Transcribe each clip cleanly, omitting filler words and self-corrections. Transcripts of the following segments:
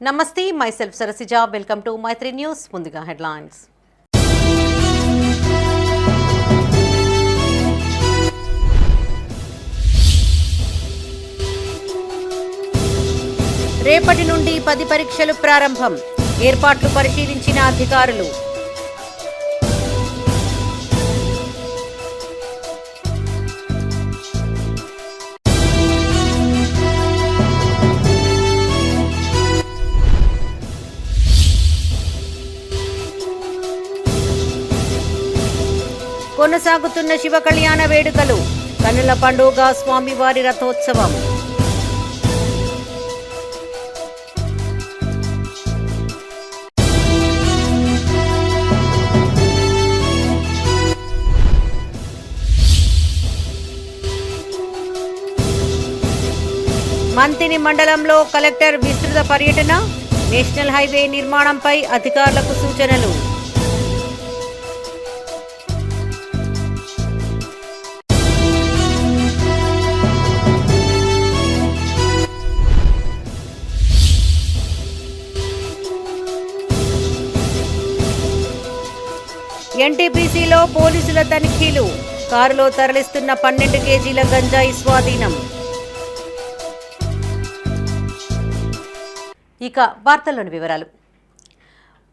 నమస్తే, myself Sarasija. Welcome to Maitri News. ముందుగా headlines. రేపటి నుండి 10 పరీక్షలు ప్రారంభం. ఏర్పాట్లు పరిశీలించిన అధికారులు. కొనసాగుతున్న శివ కళ్యాణ వేడుకలు. కన్నుల పండుగ స్వామివారి రథోత్సవం. మంతిని మండలంలో కలెక్టర్ విస్తృత పర్యటన. నేషనల్ హైవే నిర్మాణంపై అధికారులకు సూచనలు. ఎన్టీపీసీలో పోలీసుల తనిఖీలు. కారులో తరలిస్తున్న 12 కేజీల గంజాయి స్వాధీనం. ఇక వార్తల్లోని వివరాలు.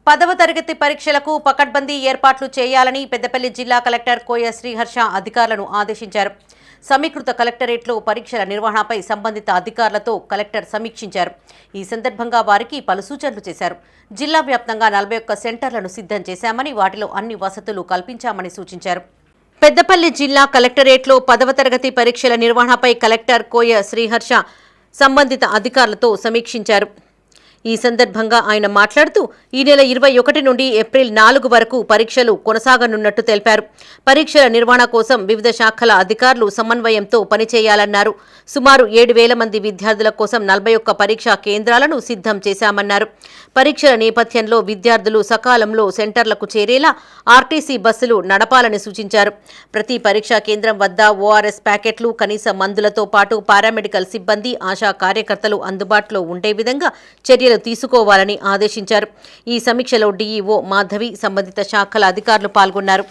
10వ తరగతి పరీక్షలకు పకడ్బందీ ఏర్పాట్లు చేయాలని పెద్దపల్లి జిల్లా కలెక్టర్ కోయ శ్రీహర్ష అధికారులను ఆదేశించారు. సమీకృత కలెక్టరేట్లో పరీక్షల నిర్వహణపై సంబంధిత అధికారులతో కలెక్టర్ సమీక్షించారు. ఈ సందర్భంగా వారికి పలు సూచనలు చేశారు. జిల్లా వ్యాప్తంగా 41 సెంటర్లను సిద్ధం చేశామని, వాటిలో అన్ని వసతులు కల్పించామని సూచించారు. పెద్దపల్లి జిల్లా కలెక్టరేట్లో 10వ తరగతి పరీక్షల నిర్వహణపై కలెక్టర్ కోయ శ్రీహర్ష సంబంధిత అధికారులతో సమీక్షించారు. ఈ సందర్భంగా ఆయన మాట్లాడుతూ ఈ నెల 21 నుండి ఏప్రిల్ 4 వరకు పరీక్షలు కొనసాగనున్నట్టు తెలిపారు. పరీక్షల నిర్వహణ కోసం వివిధ శాఖల అధికారులు సమన్వయంతో పనిచేయాలన్నారు. సుమారు 7,000 మంది విద్యార్థుల కోసం 41 పరీక్షా కేంద్రాలను సిద్ధం చేశామన్నారు. పరీక్షల నేపథ్యంలో విద్యార్థులు సకాలంలో సెంటర్లకు చేరేలా ఆర్టీసీ బస్సులు నడపాలని సూచించారు. ప్రతి పరీక్షా కేంద్రం వద్ద ఓఆర్ఎస్ ప్యాకెట్లు, కనీస మందులతో పాటు పారామెడికల్ సిబ్బంది, ఆశా కార్యకర్తలు అందుబాటులో ఉండే విధంగా చర్యలు తీసుకోవాలని ఆదేశించారు. ఈ సమీక్షలో డీఈఓ మాధవి, సంబంధిత శాఖల అధికారులు పాల్గొన్నారు.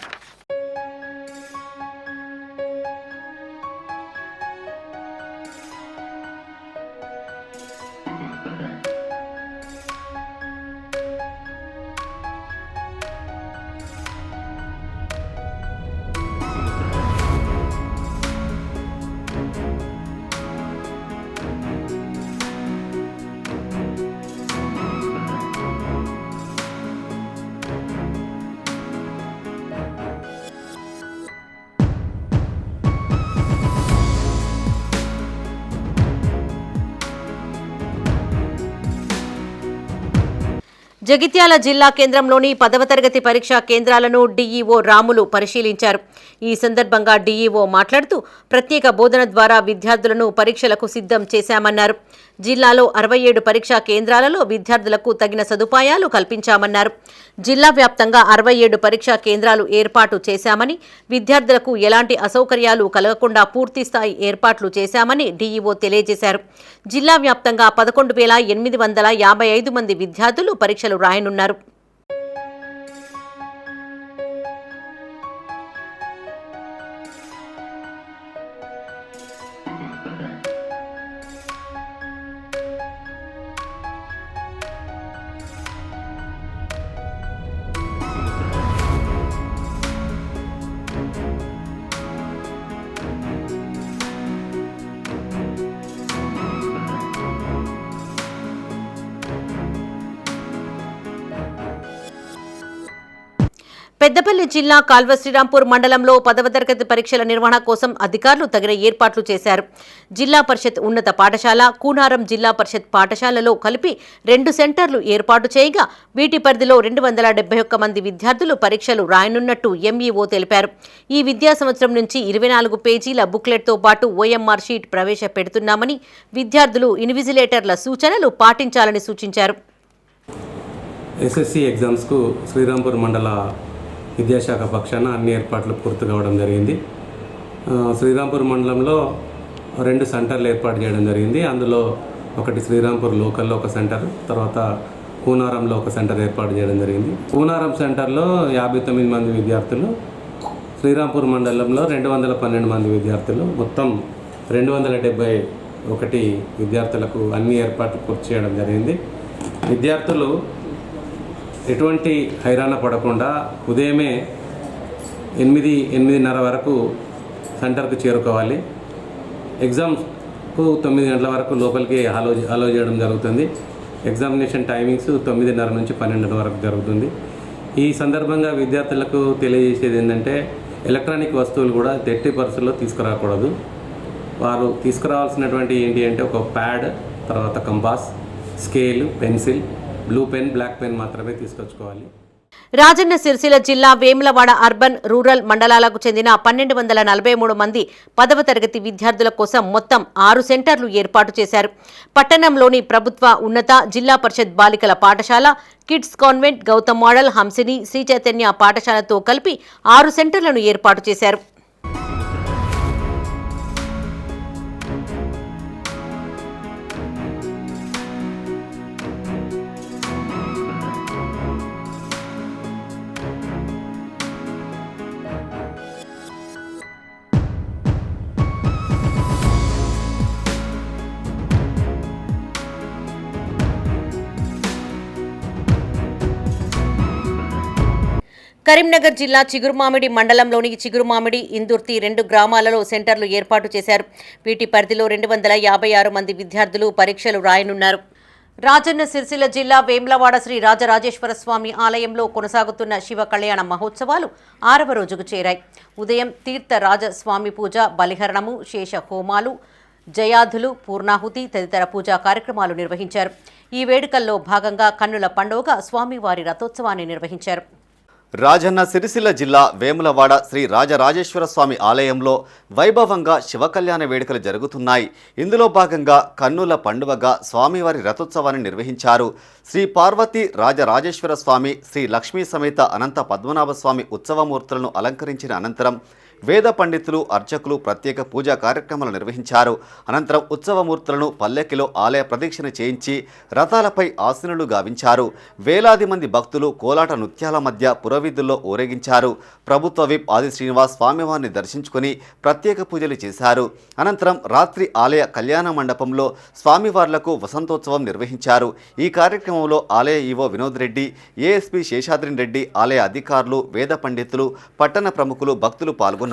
జగిత్యాల జిల్లా కేంద్రంలోని 10వ తరగతి పరీక్షా కేంద్రాలను డీఈఓ రాములు పరిశీలించారు. ఈ సందర్భంగా డీఈఓ మాట్లాడుతూ ప్రత్యేక బోధన ద్వారా విద్యార్థులను పరీక్షలకు సిద్ధం చేశామన్నారు. జిల్లాలో 67 పరీక్షా కేంద్రాలలో విద్యార్థులకు తగిన సదుపాయాలు కల్పించామన్నారు. జిల్లా వ్యాప్తంగా 67 పరీక్షా కేంద్రాలు ఏర్పాటు చేశామని, విద్యార్థులకు ఎలాంటి అసౌకర్యాలు కలగకుండా పూర్తిస్థాయి ఏర్పాట్లు చేశామని డీఈఓ తెలియజేశారు. జిల్లా వ్యాప్తంగా 11,855 మంది విద్యార్థులు పరీక్షలు రాయనున్నారు. పెద్దపల్లి జిల్లా కాల్వ శ్రీరాంపూర్ మండలంలో 10వ తరగతి పరీక్షల నిర్వహణ కోసం అధికారులు తగిన ఏర్పాట్లు చేశారు. జిల్లా పరిషత్ ఉన్నత పాఠశాల, కూనారం జిల్లా పరిషత్ పాఠశాలలో కలిపి 2 సెంటర్లు ఏర్పాటు చేయగా వీటి పరిధిలో 271 మంది విద్యార్థులు పరీక్షలు రాయనున్నట్టు ఎంఈఓ తెలిపారు. ఈ విద్యా సంవత్సరం నుంచి 24 పేజీల బుక్లెట్తో పాటు ఓఎంఆర్ షీట్ ప్రవేశపెడుతున్నామని, విద్యార్థులు ఇన్విజిలేటర్ల సూచనలు పాటించాలని సూచించారు. ఎస్ఎస్సి ఎగ్జామ్స్కు శ్రీరాంపూర్ మండల విద్యాశాఖ పక్షాన అన్ని ఏర్పాట్లు పూర్తి కావడం జరిగింది. శ్రీరాంపూర్ మండలంలో 2 సెంటర్లు ఏర్పాటు చేయడం జరిగింది. అందులో ఒకటి శ్రీరాంపూర్ లోకల్లో ఒక సెంటర్, తర్వాత కూనారంలో ఒక సెంటర్ ఏర్పాటు చేయడం జరిగింది. కూనారం సెంటర్లో 59 మంది విద్యార్థులు, శ్రీరాంపూర్ మండలంలో 212 మంది విద్యార్థులు, మొత్తం 271 విద్యార్థులకు అన్ని ఏర్పాట్లు పూర్తి చేయడం జరిగింది. విద్యార్థులు ఎటువంటి హైరాణ పడకుండా ఉదయమే 8-8:30 వరకు సెంటర్కు చేరుకోవాలి. ఎగ్జామ్కు 9 గంటల వరకు లోపలికి అలో చేయడం జరుగుతుంది. ఎగ్జామినేషన్ టైమింగ్స్ 9:30 నుంచి 12 వరకు జరుగుతుంది. ఈ సందర్భంగా విద్యార్థులకు తెలియజేసేది ఏంటంటే, ఎలక్ట్రానిక్ వస్తువులు కూడా ఎట్టి పరిస్థితుల్లో తీసుకురాకూడదు. వారు తీసుకురావాల్సినటువంటి ఏంటి అంటే ఒక ప్యాడ్, తర్వాత compass, scale, pencil, blue pen, black pen మాత్రమే తీసుకొచ్చుకోవాలి. రాజన్న సిరిసిల్ల జిల్లా వేములవాడ అర్బన్ రూరల్ మండలాలకు చెందిన 1243 మంది 10వ తరగతి విద్యార్థుల కోసం మొత్తం 6 సెంటర్లు ఏర్పాటు చేశారు. పట్టణంలోని ప్రభుత్వ ఉన్నత జిల్లా పరిషత్ బాలికల పాఠశాల, kids convent, Gautam model, Hamsini, Sri Chaitanya పాఠశాలతో కలిపి 6 సెంటర్లను ఏర్పాటు చేశారు. కరీంనగర్ జిల్లా చిగురుమామిడి మండలంలోని చిగురుమామిడి, ఇందుర్తి 2 గ్రామాలలో సెంటర్లు ఏర్పాటు చేశారు. వీటి పరిధిలో 256 మంది విద్యార్థులు పరీక్షలు రాయనున్నారు. రాజన్న సిరిసిల్ల జిల్లా వేములవాడ శ్రీ రాజరాజేశ్వర స్వామి ఆలయంలో కొనసాగుతున్న శివ కళ్యాణ మహోత్సవాలు 6వ రోజుకు చేరాయి. ఉదయం తీర్థరాజ స్వామి పూజ, బలిహరణము, శేష హోమాలు, జయాధులు, పూర్ణాహుతి తదితర పూజా కార్యక్రమాలు నిర్వహించారు. ఈ వేడుకల్లో భాగంగా కన్నుల పండుగ స్వామివారి రథోత్సవాన్ని నిర్వహించారు. రాజన్న సిరిసిల్ల జిల్లా వేములవాడ శ్రీ రాజరాజేశ్వర స్వామి ఆలయంలో వైభవంగా శివకళ్యాణ వేడుకలు జరుగుతున్నాయి. ఇందులో భాగంగా కన్నుల పండుగగా స్వామివారి రథోత్సవాన్ని నిర్వహించారు. శ్రీ పార్వతీ రాజరాజేశ్వర స్వామి, శ్రీ లక్ష్మీ సమేత అనంత పద్మనాభ స్వామి ఉత్సవమూర్తులను అలంకరించిన అనంతరం వేద పండితులు, అర్చకులు ప్రత్యేక పూజా కార్యక్రమాలు నిర్వహించారు. అనంతరం ఉత్సవమూర్తులను పల్లెకిలో ఆలయ ప్రదక్షిణ చేయించి రథాలపై ఆసీనులు గావించారు. వేలాది మంది భక్తులు కోలాట నృత్యాల మధ్య పురవీధుల్లో ఊరేగించారు. ప్రభుత్వ విప్ ఆది శ్రీనివాస్ స్వామివారిని దర్శించుకుని ప్రత్యేక పూజలు చేశారు. అనంతరం రాత్రి ఆలయ కళ్యాణ మండపంలో స్వామివార్లకు వసంతోత్సవం నిర్వహించారు. ఈ కార్యక్రమంలో ఆలయ ఈవో వినోద్ రెడ్డి, ఏఎస్పీ శేషాద్రి రెడ్డి, ఆలయ అధికారులు, వేద పండితులు, పట్టణ ప్రముఖులు, భక్తులు పాల్గొన్నారు.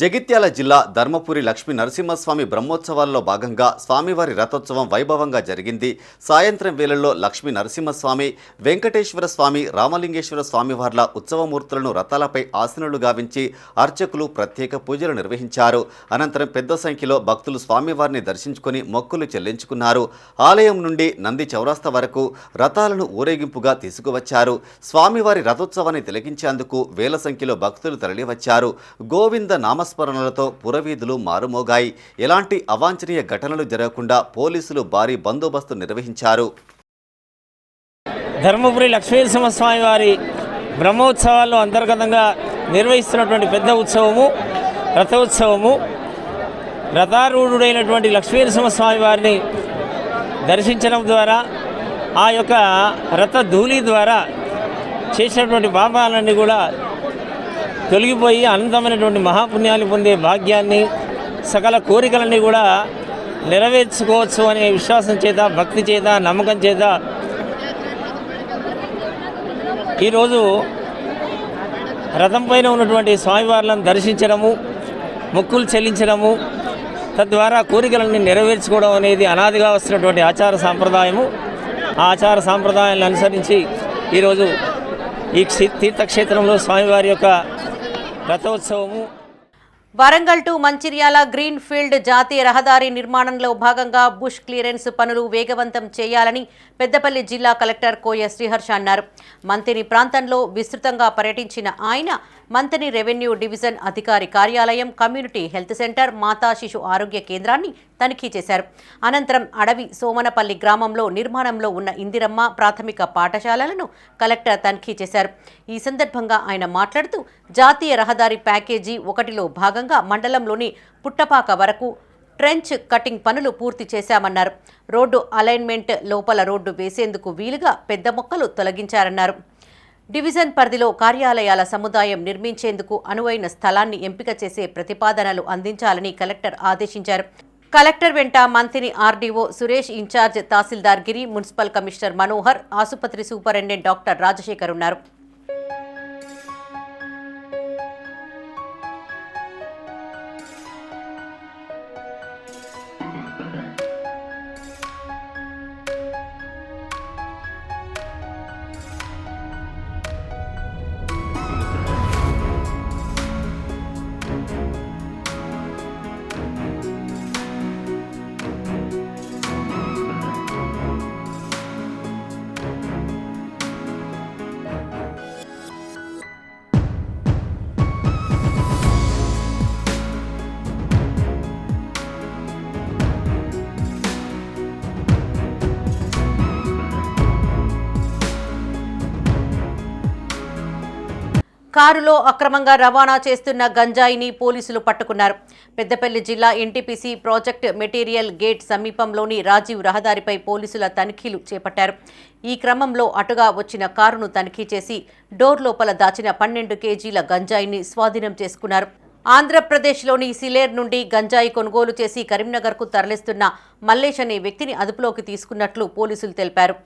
జగిత్యాల జిల్లా ధర్మపురి లక్ష్మీ నరసింహస్వామి బ్రహ్మోత్సవాల్లో భాగంగా స్వామివారి రథోత్సవం వైభవంగా జరిగింది. సాయంత్రం వేళల్లో లక్ష్మీ నరసింహస్వామి, వెంకటేశ్వర స్వామి, రామలింగేశ్వర స్వామివార్ల ఉత్సవమూర్తులను రథాలపై ఆసీనులు గావించి అర్చకులు ప్రత్యేక పూజలు నిర్వహించారు. అనంతరం పెద్ద సంఖ్యలో భక్తులు స్వామివారిని దర్శించుకుని మొక్కులు చెల్లించుకున్నారు. ఆలయం నుండి నంది చౌరాస్తా వరకు రథాలను ఊరేగింపుగా తీసుకువచ్చారు. స్వామివారి రథోత్సవాన్ని తిలకించేందుకు వేల సంఖ్యలో భక్తులు తరలివచ్చారు. గోవింద నామస్మరణలతో పురవీధులు మారుమోగాయి. ఎలాంటి అవాంఛనీయ ఘటనలు జరగకుండా పోలీసులు భారీ బందోబస్తు నిర్వహించారు. ధర్మపురి లక్ష్మీనరసింహస్వామి వారి బ్రహ్మోత్సవాల్లో అంతర్గతంగా నిర్వహిస్తున్నటువంటి పెద్ద ఉత్సవము రథోత్సవము. రథారూఢుడైనటువంటి లక్ష్మీనరసింహస్వామి వారిని దర్శించడం ద్వారా, ఆ యొక్క రథ ధూళి ద్వారా చేసినటువంటి పాపాలన్నీ కూడా తొలగిపోయి అనంతమైనటువంటి మహాపుణ్యాన్ని పొందే భాగ్యాన్ని, సకల కోరికలన్నీ కూడా నెరవేర్చుకోవచ్చు అనే విశ్వాసం చేత, భక్తి చేత, నమ్మకం చేత ఈరోజు రథం పైన ఉన్నటువంటి స్వామివార్లను దర్శించడము, మొక్కులు చెల్లించడము, తద్వారా కోరికలన్నీ నెరవేర్చుకోవడం అనేది అనాదిగా వస్తున్నటువంటి ఆచార సాంప్రదాయము. ఆ ఆచార సాంప్రదాయాలను అనుసరించి ఈరోజు ఈ తీర్థక్షేత్రంలో స్వామివారి యొక్క రథోత్సవము. Warangal to Mancherial green field జాతీయ రహదారి నిర్మాణంలో భాగంగా బుష్ క్లియరెన్స్ పనులు వేగవంతం చేయాలని పెద్దపల్లి జిల్లా కలెక్టర్ కోయ శ్రీహర్ష అన్నారు. మంతిని ప్రాంతంలో విస్తృతంగా పర్యటించిన ఆయన మంతిని రెవెన్యూ డివిజన్ అధికారి కార్యాలయం, కమ్యూనిటీ హెల్త్ సెంటర్, మాతా శిశు ఆరోగ్య కేంద్రాన్ని తనిఖీ చేశారు. అనంతరం అడవి సోమనపల్లి గ్రామంలో నిర్మాణంలో ఉన్న ఇందిరమ్మ ప్రాథమిక పాఠశాలలను కలెక్టర్ తనిఖీ చేశారు. ఈ సందర్భంగా ఆయన మాట్లాడుతూ జాతీయ రహదారి ప్యాకేజీ 1లో భాగంగా మండలంలోని పుట్టపాక వరకు ట్రెంచ్ కటింగ్ పనులు పూర్తి చేశామన్నారు. రోడ్డు అలైన్మెంట్ లోపల రోడ్డు వేసేందుకు వీలుగా పెద్ద మొక్కలు తొలగించారన్నారు. డివిజన్ పరిధిలో కార్యాలయాల సముదాయం నిర్మించేందుకు అనువైన స్థలాన్ని ఎంపిక చేసే ప్రతిపాదనలు అందించాలని కలెక్టర్ ఆదేశించారు. కలెక్టర్ వెంట మంత్రి ఆర్డీఓ సురేష్, ఇన్ఛార్జ్ తహసీల్దార్ గిరి, మున్సిపల్ కమిషనర్ మనోహర్, ఆసుపత్రి సూపరింటెండెంట్ డాక్టర్ రాజశేఖర్ ఉన్నారు. కారులో అక్రమంగా రవాణా చేస్తున్న గంజాయిని పోలీసులు పట్టుకున్నారు. పెద్దపల్లి జిల్లా ఎన్టీపీసీ ప్రాజెక్ట్ మెటీరియల్ గేట్ సమీపంలోని రాజీవ్ రహదారిపై పోలీసుల తనిఖీలు చేపట్టారు. ఈ క్రమంలో అటుగా వచ్చిన కారును తనిఖీ చేసి డోర్ లోపల దాచిన 12 కేజీల గంజాయిని స్వాధీనం చేసుకున్నారు. ఆంధ్రప్రదేశ్లోని సిలేర్ నుండి గంజాయి కొనుగోలు చేసి కరీంనగర్కు తరలిస్తున్న మల్లేష్ అనే వ్యక్తిని అదుపులోకి తీసుకున్నట్లు పోలీసులు తెలిపారు.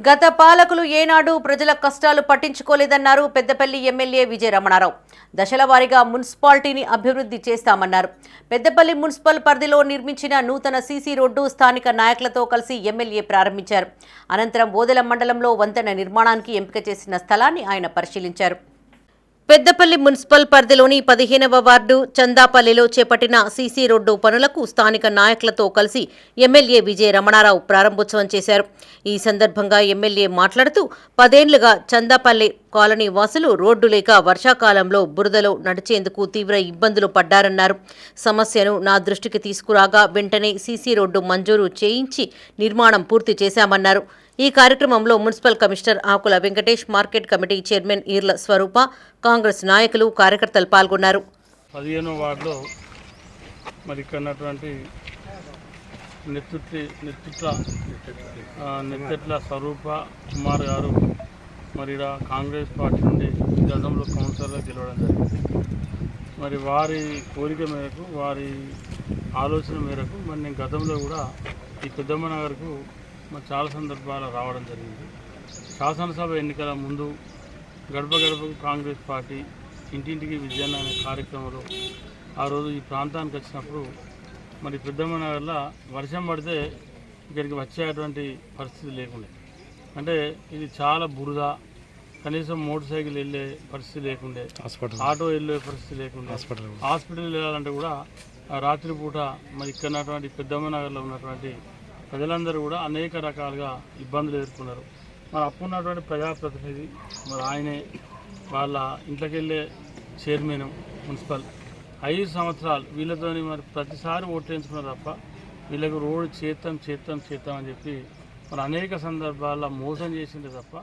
గత పాలకులు ఏనాడు ప్రజల కష్టాలు పట్టించుకోలేదన్నారు పెద్దపల్లి ఎమ్మెల్యే విజయ రమణారావు. దశల వారీగా మున్సిపాలిటీని అభివృద్ధి చేస్తామన్నారు. పెద్దపల్లి మున్సిపల్ పరిధిలో నిర్మించిన నూతన సీసీ రోడ్డు స్థానిక నాయకులతో కలిసి ఎమ్మెల్యే ప్రారంభించారు. అనంతరం ఓదెల మండలంలో వంతెన నిర్మాణానికి ఎంపిక చేసిన స్థలాన్ని ఆయన పరిశీలించారు. పెద్దపల్లి మున్సిపల్ పరిధిలోని 15వ వార్డు చందాపల్లిలో చేపట్టిన సీసీ రోడ్డు పనులకు స్థానిక నాయకులతో కలిసి ఎమ్మెల్యే విజయ రమణారావు ప్రారంభోత్సవం చేశారు. ఈ సందర్భంగా ఎమ్మెల్యే మాట్లాడుతూ 10 ఏళ్లుగా చందాపల్లి కాలనీ వాసులు రోడ్డు లేక వర్షాకాలంలో బురదలో నడిచేందుకు తీవ్ర ఇబ్బందులు పడ్డారన్నారు. సమస్యను నా దృష్టికి తీసుకురాగా వెంటనే సీసీ రోడ్డు మంజూరు చేయించి నిర్మాణం పూర్తి చేశామన్నారు. ఈ కార్యక్రమంలో municipal commissioner Akula Venkatesh, market committee chairman Eerla Swaroopa, Congress నాయకులు, కార్యకర్తలు పాల్గొన్నారు. 15వ వార్డులో మరి ఇక్కడ ఉన్నటువంటి నెత్తెట్ల స్వరూప కుమార్ గారు మరి కాంగ్రెస్ పార్టీ నుండి గతంలో కౌన్సిలర్గా గెలవడం జరిగింది. మరి వారి కోరిక మేరకు, వారి ఆలోచన మేరకు మరి నేను గతంలో కూడా ఈ పెద్దమ్మ నగర్కు మరి చాలా సందర్భాలు రావడం జరిగింది. శాసనసభ ఎన్నికల ముందు గడప గడపకు కాంగ్రెస్ పార్టీ ఇంటింటికి విజయాన్ని అనే కార్యక్రమంలో ఆ రోజు ఈ ప్రాంతానికి వచ్చినప్పుడు మరి పెద్దమ్మ నగర్లో వర్షం పడితే ఇక్కడికి వచ్చేటువంటి పరిస్థితి లేకుండే, అంటే ఇది చాలా బురద, కనీసం మోటార్ సైకిల్ వెళ్ళే పరిస్థితి లేకుండే, ఆటో వెళ్ళే పరిస్థితి లేకుండే, హాస్పిటల్ వెళ్ళాలంటే కూడా రాత్రిపూట మరి ఇక్కడ ఉన్నటువంటి పెద్దమ్మ నగర్లో ఉన్నటువంటి ప్రజలందరూ కూడా అనేక రకాలుగా ఇబ్బందులు ఎదుర్కొన్నారు. మరి అప్పుడున్నటువంటి ప్రజాప్రతినిధి మరి ఆయనే వాళ్ళ ఇంట్లోకి వెళ్ళే చైర్మన్ మున్సిపల్ 5 సంవత్సరాలు వీళ్ళతోని మరి ప్రతిసారి ఓట్లు వేయించుకున్నారు తప్ప వీళ్ళకు రోడ్డు చేస్తాం అని చెప్పి మరి అనేక సందర్భాల్లో మోసం చేసిందే తప్ప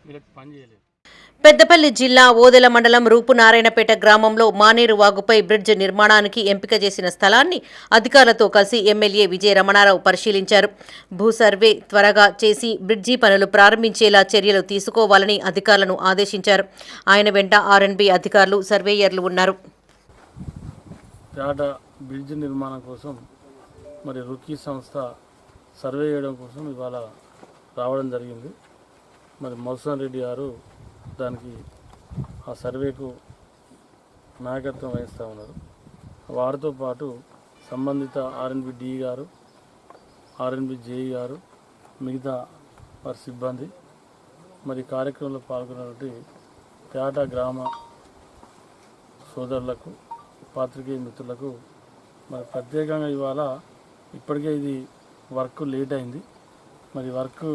వీళ్ళకి పని చేయలేదు. పెద్దపల్లి జిల్లా ఓదెల మండలం రూపునారాయణపేట గ్రామంలో మానేరు వాగుపై బ్రిడ్జ్ నిర్మాణానికి ఎంపిక చేసిన స్థలాన్ని అధికారులతో కలిసి ఎమ్మెల్యే విజయ రమణారావు పరిశీలించారు. భూ సర్వే త్వరగా చేసి బ్రిడ్జి పనులు ప్రారంభించేలా చర్యలు తీసుకోవాలని అధికారులను ఆదేశించారు. ఆయన వెంట ఆర్ఎన్బి అధికారులు, సర్వేయర్లు ఉన్నారు. పేట బ్రిడ్జ్ నిర్మాణం కోసం మరి రుకీ సంస్థ సర్వే చేయడం కోసం ఇవాళ రావడం జరిగింది. మరి మల్సన్ రెడ్డి గారు దానికి ఆ సర్వేకు నాయకత్వం వహిస్తూ ఉన్నారు. వారితో పాటు సంబంధిత ఆర్ఎన్బి డిఈ గారు, ఆర్ఎన్బి జేఈ గారు, మిగతా వారి సిబ్బంది మరి కార్యక్రమంలో పాల్గొన్నటువంటి పేట గ్రామ సోదరులకు, పాత్రికేయ మిత్రులకు మరి ప్రత్యేకంగా ఇవాళ ఇప్పటికే ఇది వర్క్ లేట్ అయింది. మరి వర్క్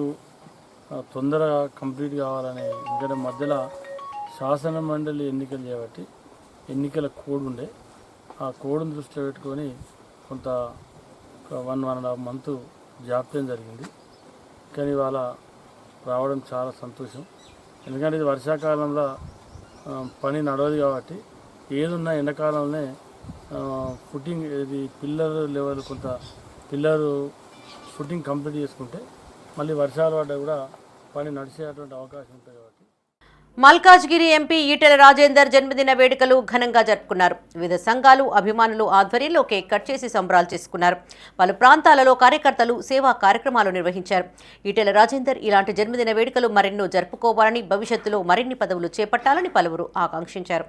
తొందరగా కంప్లీట్ కావాలని, ఎందుకంటే మధ్యలో శాసన మండలి ఎన్నికలు చేయబట్టి ఎన్నికల కోడ్ ఉండే, ఆ కోడ్ను దృష్టిలో పెట్టుకొని కొంత 1.5 మంత్ జాప్యం జరిగింది. కానీ ఇవాళ రావడం చాలా సంతోషం. ఎందుకంటే ఇది వర్షాకాలంలో పని నడవదు కాబట్టి ఏదున్నా ఎండాకాలంలోనే ఫుటింగ్, ఇది పిల్లర్ లెవెల్ కొంత పిల్లర్ ఫుటింగ్ కంప్లీట్ చేసుకుంటే మళ్ళీ వర్షాలు పడ్డా కూడా పని నడిచేటువంటి అవకాశం ఉంటుంది కాబట్టి. మల్కాజ్గిరి ఎంపీ ఈటెల రాజేందర్ జన్మదిన వేడుకలు ఘనంగా జరుపుకున్నారు. వివిధ సంఘాలు, అభిమానులు ఆధ్వర్యంలో కేక్ కట్ చేసి సంబరాలు చేసుకున్నారు. పలు ప్రాంతాలలో కార్యకర్తలు సేవా కార్యక్రమాలు నిర్వహించారు. ఈటెల రాజేందర్ ఇలాంటి జన్మదిన వేడుకలు మరెన్నో జరుపుకోవాలని, భవిష్యత్తులో మరిన్ని పదవులు చేపట్టాలని పలువురు ఆకాంక్షించారు.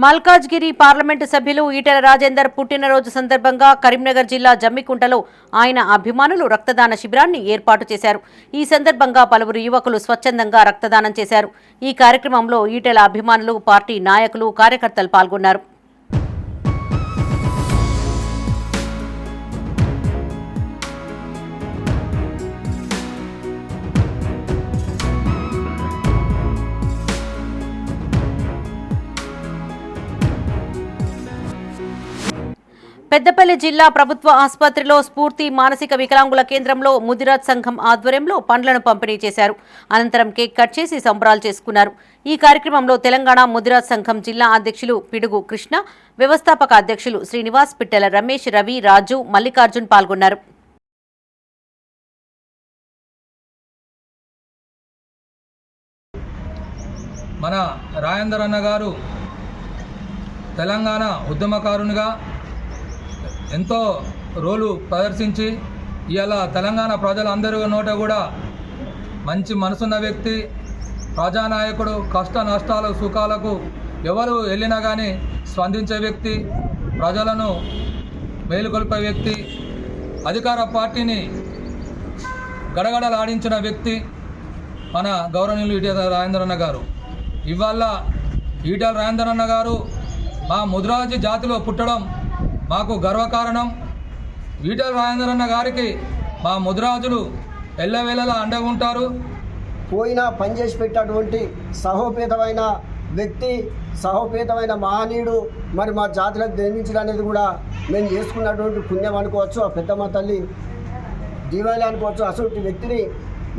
మల్కాజ్గిరి పార్లమెంటు సభ్యులు ఈటెల రాజేందర్ పుట్టినరోజు సందర్భంగా కరీంనగర్ జిల్లా జమ్మికుంటలో ఆయన అభిమానులు రక్తదాన శిబిరాన్ని ఏర్పాటు చేశారు. ఈ సందర్భంగా పలువురు యువకులు స్వచ్ఛందంగా రక్తదానం చేశారు. ఈ కార్యక్రమంలో ఈటెల అభిమానులు, పార్టీ నాయకులు, కార్యకర్తలు పాల్గొన్నారు. పెద్దపల్లి జిల్లా ప్రభుత్వ ఆసుపత్రిలో స్ఫూర్తి మానసిక వికలాంగుల కేంద్రంలో ముదిరాజ్ సంఘం ఆధ్వర్యంలో పండ్లను పంపిణీ చేశారు. అనంతరం కేక్ కట్ చేసి సంబరాలు చేసుకున్నారు. ఈ కార్యక్రమంలో తెలంగాణ ముదిరాజ్ సంఘం జిల్లా అధ్యక్షులు పిడుగు కృష్ణ, వ్యవస్థాపక అధ్యక్షులు శ్రీనివాస్, పిట్టెల రమేష్, రవి, రాజు, మల్లికార్జున్ పాల్గొన్నారు. మన రాజేందర్ అన్న గారు తెలంగాణ ఉద్యమకారునిగా ఎంతో రోలు ప్రదర్శించి ఇవాళ తెలంగాణ ప్రజలందరూ నోట కూడా మంచి మనసున్న వ్యక్తి, ప్రజానాయకుడు, కష్ట నష్టాలు సుఖాలకు ఎవరు వెళ్ళినా కానీ స్పందించే వ్యక్తి, ప్రజలను మేలుకొల్పే వ్యక్తి, అధికార పార్టీని గడగడలాడించిన వ్యక్తి మన గౌరవనీయులు ఈటెల రాజేందర్ అన్న గారు. ఇవాళ ఈటెల రాజేందర్ అన్న గారు మా ముదిరాజు జాతిలో పుట్టడం మాకు గర్వకారణం. ఈటెల రాజేందర్ అన్న గారికి మా ముదిరాజులు ఎల్లవేళలా అండగా ఉంటారు. పోయినా పనిచేసి పెట్టేటువంటి సహోపేతమైన వ్యక్తి, సహోపేతమైన మహనీయుడు. మరి మా జాతులకు జన్మించడం అనేది కూడా మేము చేసుకున్నటువంటి పుణ్యం అనుకోవచ్చు, ఆ పెద్దమ్మ తల్లి దీవాళి అనుకోవచ్చు. అసలు వ్యక్తిని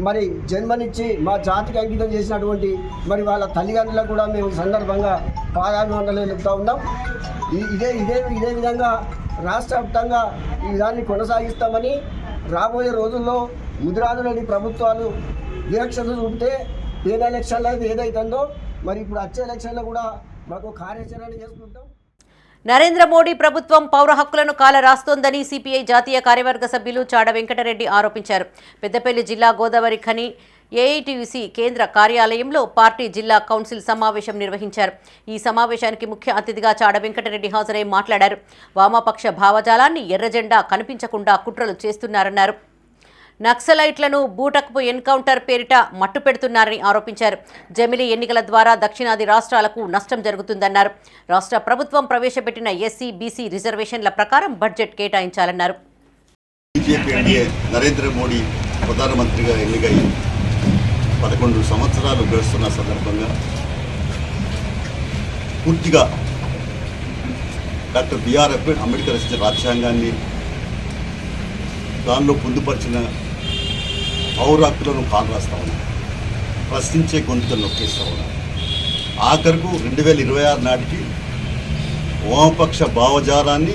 మరి జన్మనిచ్చి మా జాతికి అంకితం చేసినటువంటి మరి వాళ్ళ తల్లిదండ్రులకు కూడా మేము సందర్భంగా పాదాభివందనలు చెప్తా ఉన్నాం. ఇదే విధంగా రాష్ట్ర వ్యాప్తంగా ఈ విధాన్ని కొనసాగిస్తామని, రాబోయే రోజుల్లో ముదిరాజులని ప్రభుత్వాలు వివక్షత చూపితే పేద ఎలక్షన్లో ఏదైతుందో మరి ఇప్పుడు వచ్చే ఎలక్షన్లో కూడా మాకు కార్యాచరణ చేసుకుంటాం. నరేంద్ర మోడీ ప్రభుత్వం పౌర హక్కులను కాలరాస్తోందని సిపిఐ జాతీయ కార్యవర్గ సభ్యులు చాడ వెంకటరెడ్డి ఆరోపించారు. పెద్దపల్లి జిల్లా గోదావరి ఖని ఏఐటీయూసీ కేంద్ర కార్యాలయంలో పార్టీ జిల్లా కౌన్సిల్ సమావేశం నిర్వహించారు. ఈ సమావేశానికి ముఖ్య అతిథిగా చాడ వెంకటరెడ్డి హాజరై మాట్లాడారు. వామపక్ష భావజాలాన్ని ఎర్రజెండా కనిపించకుండా కుట్రలు చేస్తున్నారన్నారు. నక్సలైట్లను బూటకపు ఎన్కౌంటర్ పేరిట మట్టుపెడుతున్నారని ఆరోపించారు. జమిలీ ఎన్నికల ద్వారా దక్షిణాది రాష్ట్రాలకు నష్టం జరుగుతుందన్నారు. రాష్ట్ర ప్రభుత్వం ప్రవేశపెట్టిన ఎస్సీ, బీసీ రిజర్వేషన్ల ప్రకారం బడ్జెట్ కేటాయించాలన్నారు. బీజేపీ ఎన్డీఏ నరేంద్ర మోడీ ప్రధానమంత్రిగా ఎన్నికై 11 సంవత్సరాలు గడుస్తున్న సందర్భంగా పూర్తిగా డాక్టర్ బిఆర్ అంబేద్కర్ రచించిన రాజ్యాంగాన్ని దానిలో పొందుపరిచిన పౌర హక్కులను కాలరాస్తా ఉన్నారు, ప్రశ్నించే గొంతులను నొక్కేస్తూ ఉన్నారు. ఆఖరుకు 2026 నాటికి వామపక్ష భావజాలాన్ని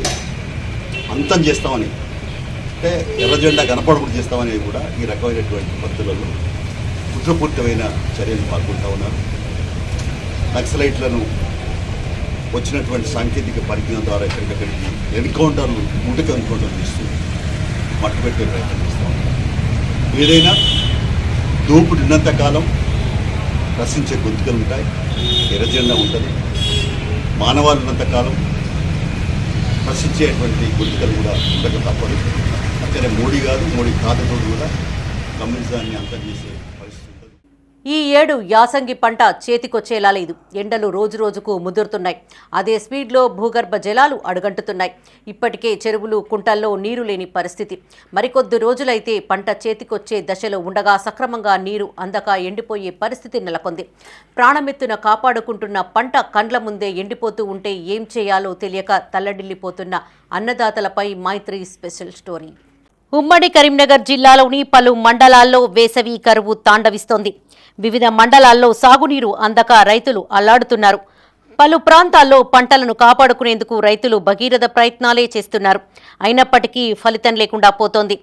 అంతం చేస్తామని, అంటే ఎర్ర జెండా కనపడకుండా చేస్తామని కూడా ఈ రకమైనటువంటి పద్ధతులలో కుట్రపూరితమైన చర్యలు పాల్గొంటూ ఉన్నారు. నక్సలైట్లను వచ్చినటువంటి సాంకేతిక పరిజ్ఞానం ద్వారా ఎక్కడికక్కడికి ఎన్కౌంటర్లు ముందుకు ఎన్కౌంటర్లు ఇస్తూ మట్టుపెట్టే ప్రయత్నం చేస్తూ ఉన్నారు. ఏదైనా దోపుడు ఉన్నంతకాలం ప్రశ్నించే గొంతుకలు ఉంటాయి, ఎర్రజెండా ఉంటుంది. మానవాళ్ళు ఉన్నంతకాలం ప్రశ్నించేటువంటి గొంతుకలు కూడా ఉండక తప్పదు. అక్కడే మోడీ కాదుతో కూడా కమ్యూనిజాన్ని అంతం చేసే పరిస్థితి ఉంటుంది. ఈ ఏడు యాసంగి పంట చేతికొచ్చేలా లేదు. ఎండలు రోజురోజుకు ముదురుతున్నాయి. అదే స్పీడ్లో భూగర్భ జలాలు అడుగంటుతున్నాయి. ఇప్పటికే చెరువులు కుంటల్లో నీరు లేని పరిస్థితి. మరికొద్ది రోజులైతే పంట చేతికొచ్చే దశలో ఉండగా సక్రమంగా నీరు అందక ఎండిపోయే పరిస్థితి నెలకొంది. ప్రాణమెత్తున కాపాడుకుంటున్న పంట కండ్ల ముందే ఎండిపోతూ ఉంటే ఏం చేయాలో తెలియక తల్లడిల్లిపోతున్న అన్నదాతలపై మైత్రి స్పెషల్ స్టోరీ. ఉమ్మడి కరీంనగర్ జిల్లాలోని పలు మండలాల్లో వేసవి కరువు తాండవిస్తోంది. వివిధ మండలాల్లో సాగునీరు అందక రైతులు అల్లాడుతున్నారు. పలు ప్రాంతాల్లో పంటలను కాపాడుకునేందుకు రైతులు భగీరథ ప్రయత్నాలే చేస్తున్నారు. అయినప్పటికీ ఫలితం లేకుండా పోతోంది.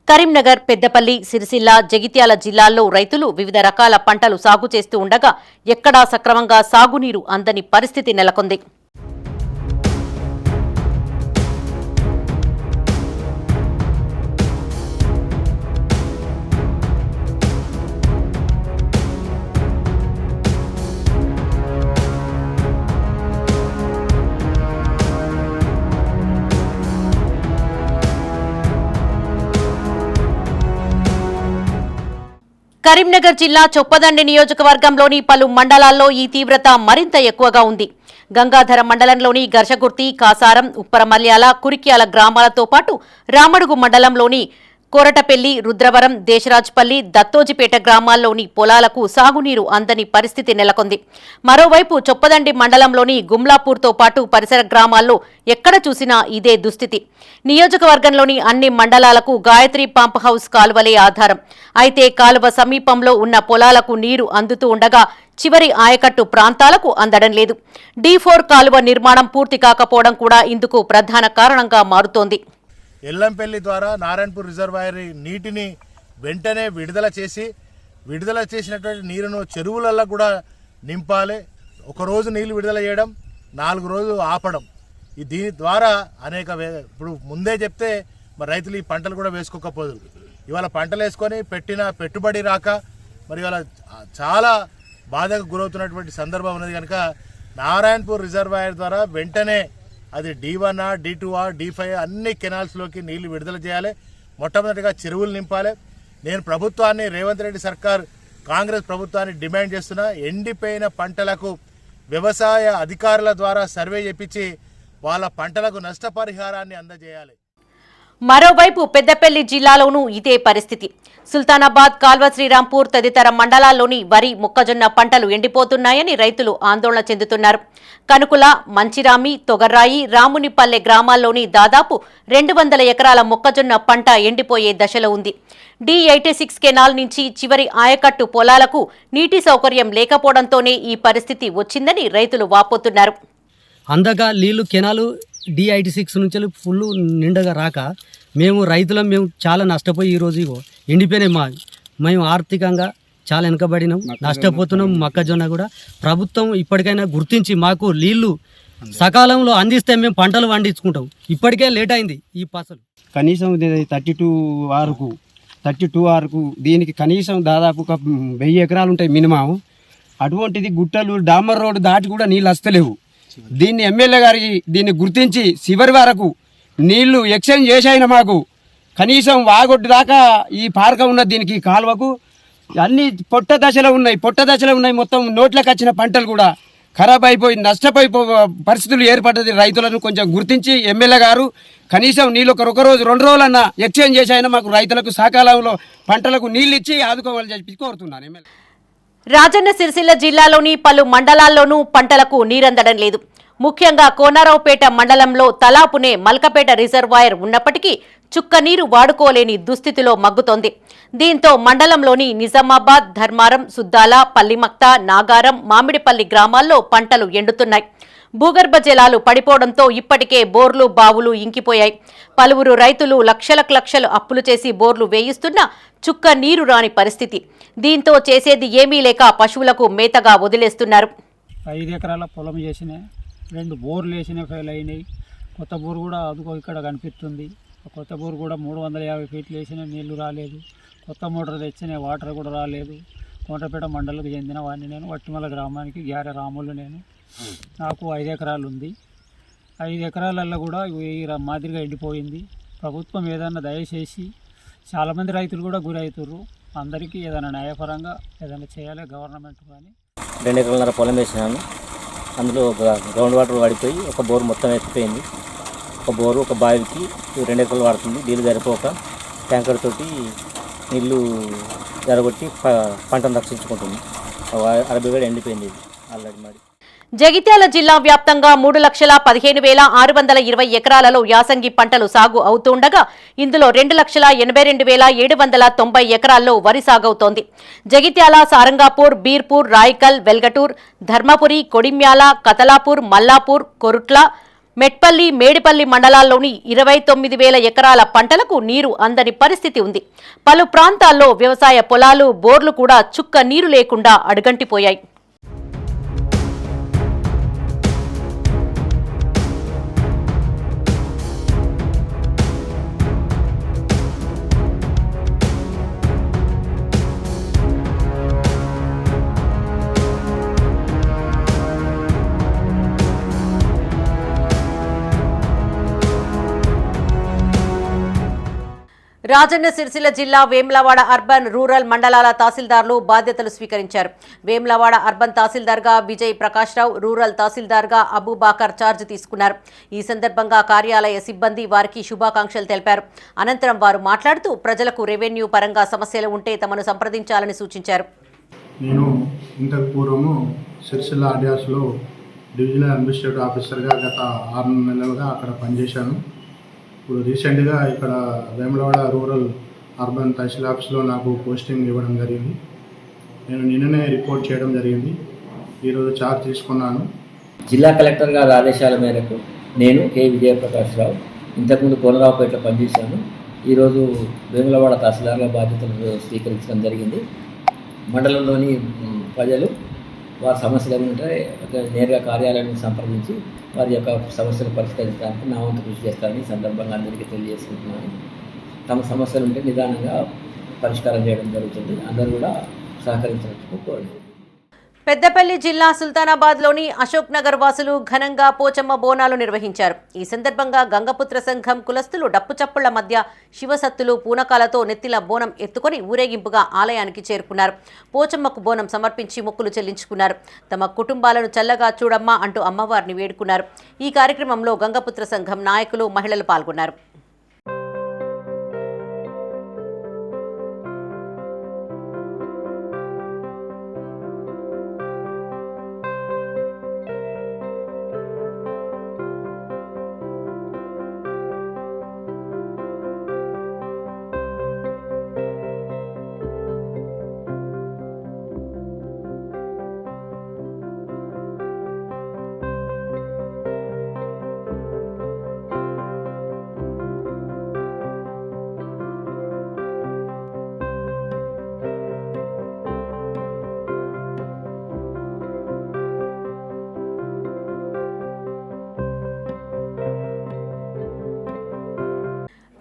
కరీంనగర్, పెద్దపల్లి, సిరిసిల్ల, జగిత్యాల జిల్లాల్లో రైతులు వివిధ రకాల పంటలు సాగు చేస్తూ ఉండగా ఎక్కడా సక్రమంగా సాగునీరు అందని పరిస్థితి నెలకొంది. కరీంనగర్ జిల్లా చొప్పదండి నియోజకవర్గంలోని పలు మండలాల్లో ఈ తీవ్రత మరింత ఎక్కువగా ఉంది. గంగాధర మండలంలోని గర్షగుర్తి, కాసారం, ఉప్పరమల్యాల, కురిక్యాల గ్రామాలతో పాటు రామడుగు మండలంలోని కోరటపల్లి, రుద్రవరం, దేశరాజ్పల్లి, దత్తోజిపేట గ్రామాల్లోని పొలాలకు సాగునీరు అందని పరిస్థితి నెలకొంది. మరోవైపు చొప్పదండి మండలంలోని గుమ్లాపూర్తో పాటు పరిసర గ్రామాల్లో ఎక్కడ చూసినా ఇదే దుస్థితి. నియోజకవర్గంలోని అన్ని మండలాలకు గాయత్రి పంప్ హౌస్ కాలువలే ఆధారం. అయితే కాలువ సమీపంలో ఉన్న పొలాలకు నీరు అందుతూ ఉండగా చివరి ఆయకట్టు ప్రాంతాలకు అందడం లేదు. D4 కాలువ నిర్మాణం పూర్తి కాకపోవడం కూడా ఇందుకు ప్రధాన కారణంగా మారుతోంది. ఎల్లంపల్లి ద్వారా నారాయణపూర్ రిజర్వాయర్ నీటిని వెంటనే విడుదల చేసినటువంటి నీరును చెరువులలో కూడా నింపాలి. ఒకరోజు నీళ్లు విడుదల చేయడం, 4 రోజులు ఆపడం, దీని ద్వారా అనేక ఇప్పుడు ముందే చెప్తే మరి రైతులు ఈ పంటలు కూడా వేసుకోకపోదు. ఇవాళ పంటలు వేసుకొని పెట్టిన పెట్టుబడి రాక మరి ఇవాళ చాలా బాధకు గురవుతున్నటువంటి సందర్భం ఉన్నది. కనుక నారాయణపూర్ రిజర్వాయర్ ద్వారా వెంటనే అది D1, D2, D5 అన్ని కెనాల్స్లోకి నీళ్లు విడుదల చేయాలి. మొట్టమొదటిగా చెరువులు నింపాలి. నేను ప్రభుత్వాన్ని, రేవంత్ రెడ్డి సర్కార్, కాంగ్రెస్ ప్రభుత్వాన్ని డిమాండ్ చేస్తున్నా, ఎండిపోయిన పంటలకు వ్యవసాయ అధికారుల ద్వారా సర్వే చేపించి వాళ్ళ పంటలకు నష్టపరిహారాన్ని అందజేయాలి. మరోవైపు పెద్దపల్లి జిల్లాలోనూ ఇదే పరిస్థితి. సుల్తానాబాద్, కాల్వ శ్రీరాంపూర్ తదితర మండలాల్లోని వరి, మొక్కజొన్న పంటలు ఎండిపోతున్నాయని రైతులు ఆందోళన చెందుతున్నారు. కనుకుల, మంచిరామి, తొగర్రాయి, రామునిపల్లె గ్రామాల్లోని దాదాపు 200 ఎకరాల మొక్కజొన్న పంట ఎండిపోయే దశలో ఉంది. D86 కెనాల్ నుంచి చివరి ఆయకట్టు పొలాలకు నీటి సౌకర్యం లేకపోవడంతోనే ఈ పరిస్థితి వచ్చిందని రైతులు వాపోతున్నారు. అందగా నీళ్లు కెనాలు D86 నుంచి ఫుల్ నిండగా రాక మేము రైతులం చాలా నష్టపోయి ఈరోజు ఎండిపోయినాయి. మేము ఆర్థికంగా చాలా వెనుకబడినాం, నష్టపోతున్నాం. మొక్కజొన్న కూడా ప్రభుత్వం ఇప్పటికైనా గుర్తించి మాకు నీళ్లు సకాలంలో అందిస్తే మేము పంటలు పండించుకుంటాం. ఇప్పటికే లేట్ అయింది ఈ పసలు. కనీసం 32 వరకు దీనికి కనీసం దాదాపు 1000 ఎకరాలు ఉంటాయి మినిమం. అటువంటిది గుట్టలు, డామర్ రోడ్డు దాటి కూడా నీళ్ళు వస్తలేవు. దీన్ని ఎమ్మెల్యే గారికి దీన్ని గుర్తించి చివరి వరకు నీళ్లు ఎక్స్చేంజ్ చేసాయిన మాకు కనీసం వాగొడ్డు దాకా ఈ పార్క ఉన్న దీనికి కాలువకు అన్ని పొట్ట దశలో ఉన్నాయి. మొత్తం నోట్లకు వచ్చిన పంటలు కూడా ఖరాబ్ అయిపోయి నష్టపోయి పరిస్థితులు ఏర్పడ్డది. రైతులను కొంచెం గుర్తించి ఎమ్మెల్యే గారు కనీసం నీళ్ళు ఒక రోజు 2 రోజులన్నా ఎక్స్చేంజ్ చేసాయినా మాకు రైతులకు సకాలంలో పంటలకు నీళ్ళు ఇచ్చి ఆదుకోవాలని చెప్పి కోరుతున్నాను ఎమ్మెల్యే. రాజన్న సిరిసిల్ల జిల్లాలోని పలు మండలాల్లోనూ పంటలకు నీరందడం లేదు. ముఖ్యంగా కోనరావుపేట మండలంలో తలాపునే మల్కపేట రిజర్వాయర్ ఉన్నప్పటికీ చుక్క నీరు వాడుకోలేని దుస్థితిలో మగ్గుతోంది. దీంతో మండలంలోని నిజామాబాద్, ధర్మారం, సుద్దాల, పల్లిమక్త, నాగారం, మామిడిపల్లి గ్రామాల్లో పంటలు ఎండుతున్నాయి. భూగర్భ జలాలు పడిపోవడంతో ఇప్పటికే బోర్లు, బావులు ఇంకిపోయాయి. పలువురు రైతులు లక్షలు అప్పులు చేసి బోర్లు వేయిస్తున్నా చుక్క నీరు రాని పరిస్థితి. దీంతో చేసేది ఏమీ లేక పశువులకు మేతగా వదిలేస్తున్నారు. 5 ఎకరాల పొలం చేసిన 2 బోర్లు వేసిన ఫెయిల్ అయినాయి. కొత్త బోర్ కూడా అదుగో ఇక్కడ కనిపిస్తుంది. కొత్త బోర్ కూడా 350 ఫీట్లు వేసిన నీళ్లు రాలేదు. కొత్త మోటార్ తెచ్చిన వాటర్ కూడా రాలేదు. కోనరావుపేట మండలకు చెందిన వాడిని నేను. వట్టిమల గ్రామానికి గ్యారె రాములు నేను. నాకు 5 ఎకరాలు ఉంది. 5 ఎకరాలలో కూడా ఈ మాదిరిగా ఎండిపోయింది. ప్రభుత్వం ఏదైనా దయచేసి చాలామంది రైతులు కూడా గురవుతుర్రు. అందరికీ ఏదైనా న్యాయపరంగా ఏదైనా చేయాలి గవర్నమెంట్. కానీ 2 ఎకరాలన్నర పొలం వేసినాను. అందులో గ్రౌండ్ వాటర్ పడిపోయి ఒక బోరు మొత్తం ఎత్తిపోయింది. ఒక బోరు ఒక బావికి 2 ఎకరాలు వాడుతుంది. నీళ్ళు సరిపోక ట్యాంకర్ తోటి నీళ్ళు జరగొట్టి పంటను రక్షించుకుంటుంది. 60 వేలు ఎండిపోయింది ఆల్రెడీ మరి. జగిత్యాల జిల్లా వ్యాప్తంగా 3,15,620 ఎకరాలలో యాసంగి పంటలు సాగు అవుతుండగా ఇందులో 2,82,790 ఎకరాల్లో వరి సాగవుతోంది. జగిత్యాల, సారంగాపూర్, బీర్పూర్, రాయకల్, వెల్గటూర్, ధర్మపురి, కొడిమ్యాల, కతలాపూర్, మల్లాపూర్, కొరుట్ల, మెట్పల్లి, మేడిపల్లి మండలాల్లోని 29,000 ఎకరాల పంటలకు నీరు అందని పరిస్థితి ఉంది. పలు ప్రాంతాల్లో వ్యవసాయ పొలాలు, బోర్లు కూడా చుక్క నీరు లేకుండా అడుగంటిపోయాయి. రాజన్న సిరిసిల్ల జిల్లా వేములవాడ అర్బన్, రూరల్ మండలాల తహసీల్దార్లు బాధ్యతలు స్వీకరించారు. వేములవాడ అర్బన్ తహసీల్దార్గా విజయ్ ప్రకాశ్రావు, రూరల్ తహసీల్దార్గా అబూబాకర్ ఛార్జ్ తీసుకున్నారు. ఈ సందర్భంగా కార్యాలయ సిబ్బంది వారికి శుభాకాంక్షలు తెలిపారు. అనంతరం వారు మాట్లాడుతూ ప్రజలకు రెవెన్యూ పరంగా సమస్యలు ఉంటే తమను సంప్రదించాలని సూచించారు. నేను ఇంతకు పూర్వము సిరిసిల్ల ఆర్డియాస్లో డివిజనల్ అడ్మినిస్ట్రేటివ్ ఆఫీసర్గా గత 6 నెలలుగా అక్కడ పనిచేశాను. ఇప్పుడు రీసెంట్గా ఇక్కడ వేములవాడ రూరల్ అర్బన్ తహసీల్ ఆఫీస్లో నాకు పోస్టింగ్ ఇవ్వడం జరిగింది. నేను నిన్ననే రిపోర్ట్ చేయడం జరిగింది. ఈరోజు ఛార్జ్ తీసుకున్నాను. జిల్లా కలెక్టర్ గారి ఆదేశాల మేరకు నేను కె విజయప్రకాశ్రావు ఇంతకుముందు కోనరావుపేటలో పనిచేశాను. ఈరోజు వేములవాడ తహసీల్దార్గా బాధ్యతలు స్వీకరించడం జరిగింది. మండలంలోని ప్రజలు వారి సమస్యలు ఏమంటే నేరుగా కార్యాలయాన్ని సంప్రదించి వారి యొక్క సమస్యలు పరిష్కరించడానికి నా వంతు కృషి చేస్తారని సందర్భంగా అందరికీ తెలియజేసుకుంటున్నాను. తమ సమస్యలు ఉంటే నిదానంగా పరిష్కారం చేయడం జరుగుతుంది. అందరూ కూడా సహకరించినట్టు కోరండి. పెద్దపల్లి జిల్లా సుల్తానాబాద్లోని అశోక్ నగర్ వాసులు ఘనంగా పోచమ్మ బోనాలు నిర్వహించారు. ఈ సందర్భంగా గంగపుత్ర సంఘం కులస్తులు డప్పుచప్పుళ్ల మధ్య శివసత్తులు, పూనకాలతో నెత్తిల బోనం ఎత్తుకొని ఊరేగింపుగా ఆలయానికి చేరుకున్నారు. పోచమ్మకు బోనం సమర్పించి మొక్కులు చెల్లించుకున్నారు. తమ కుటుంబాలను చల్లగా చూడమ్మా అంటూ అమ్మవారిని వేడుకున్నారు. ఈ కార్యక్రమంలో గంగపుత్ర సంఘం నాయకులు, మహిళలు పాల్గొన్నారు.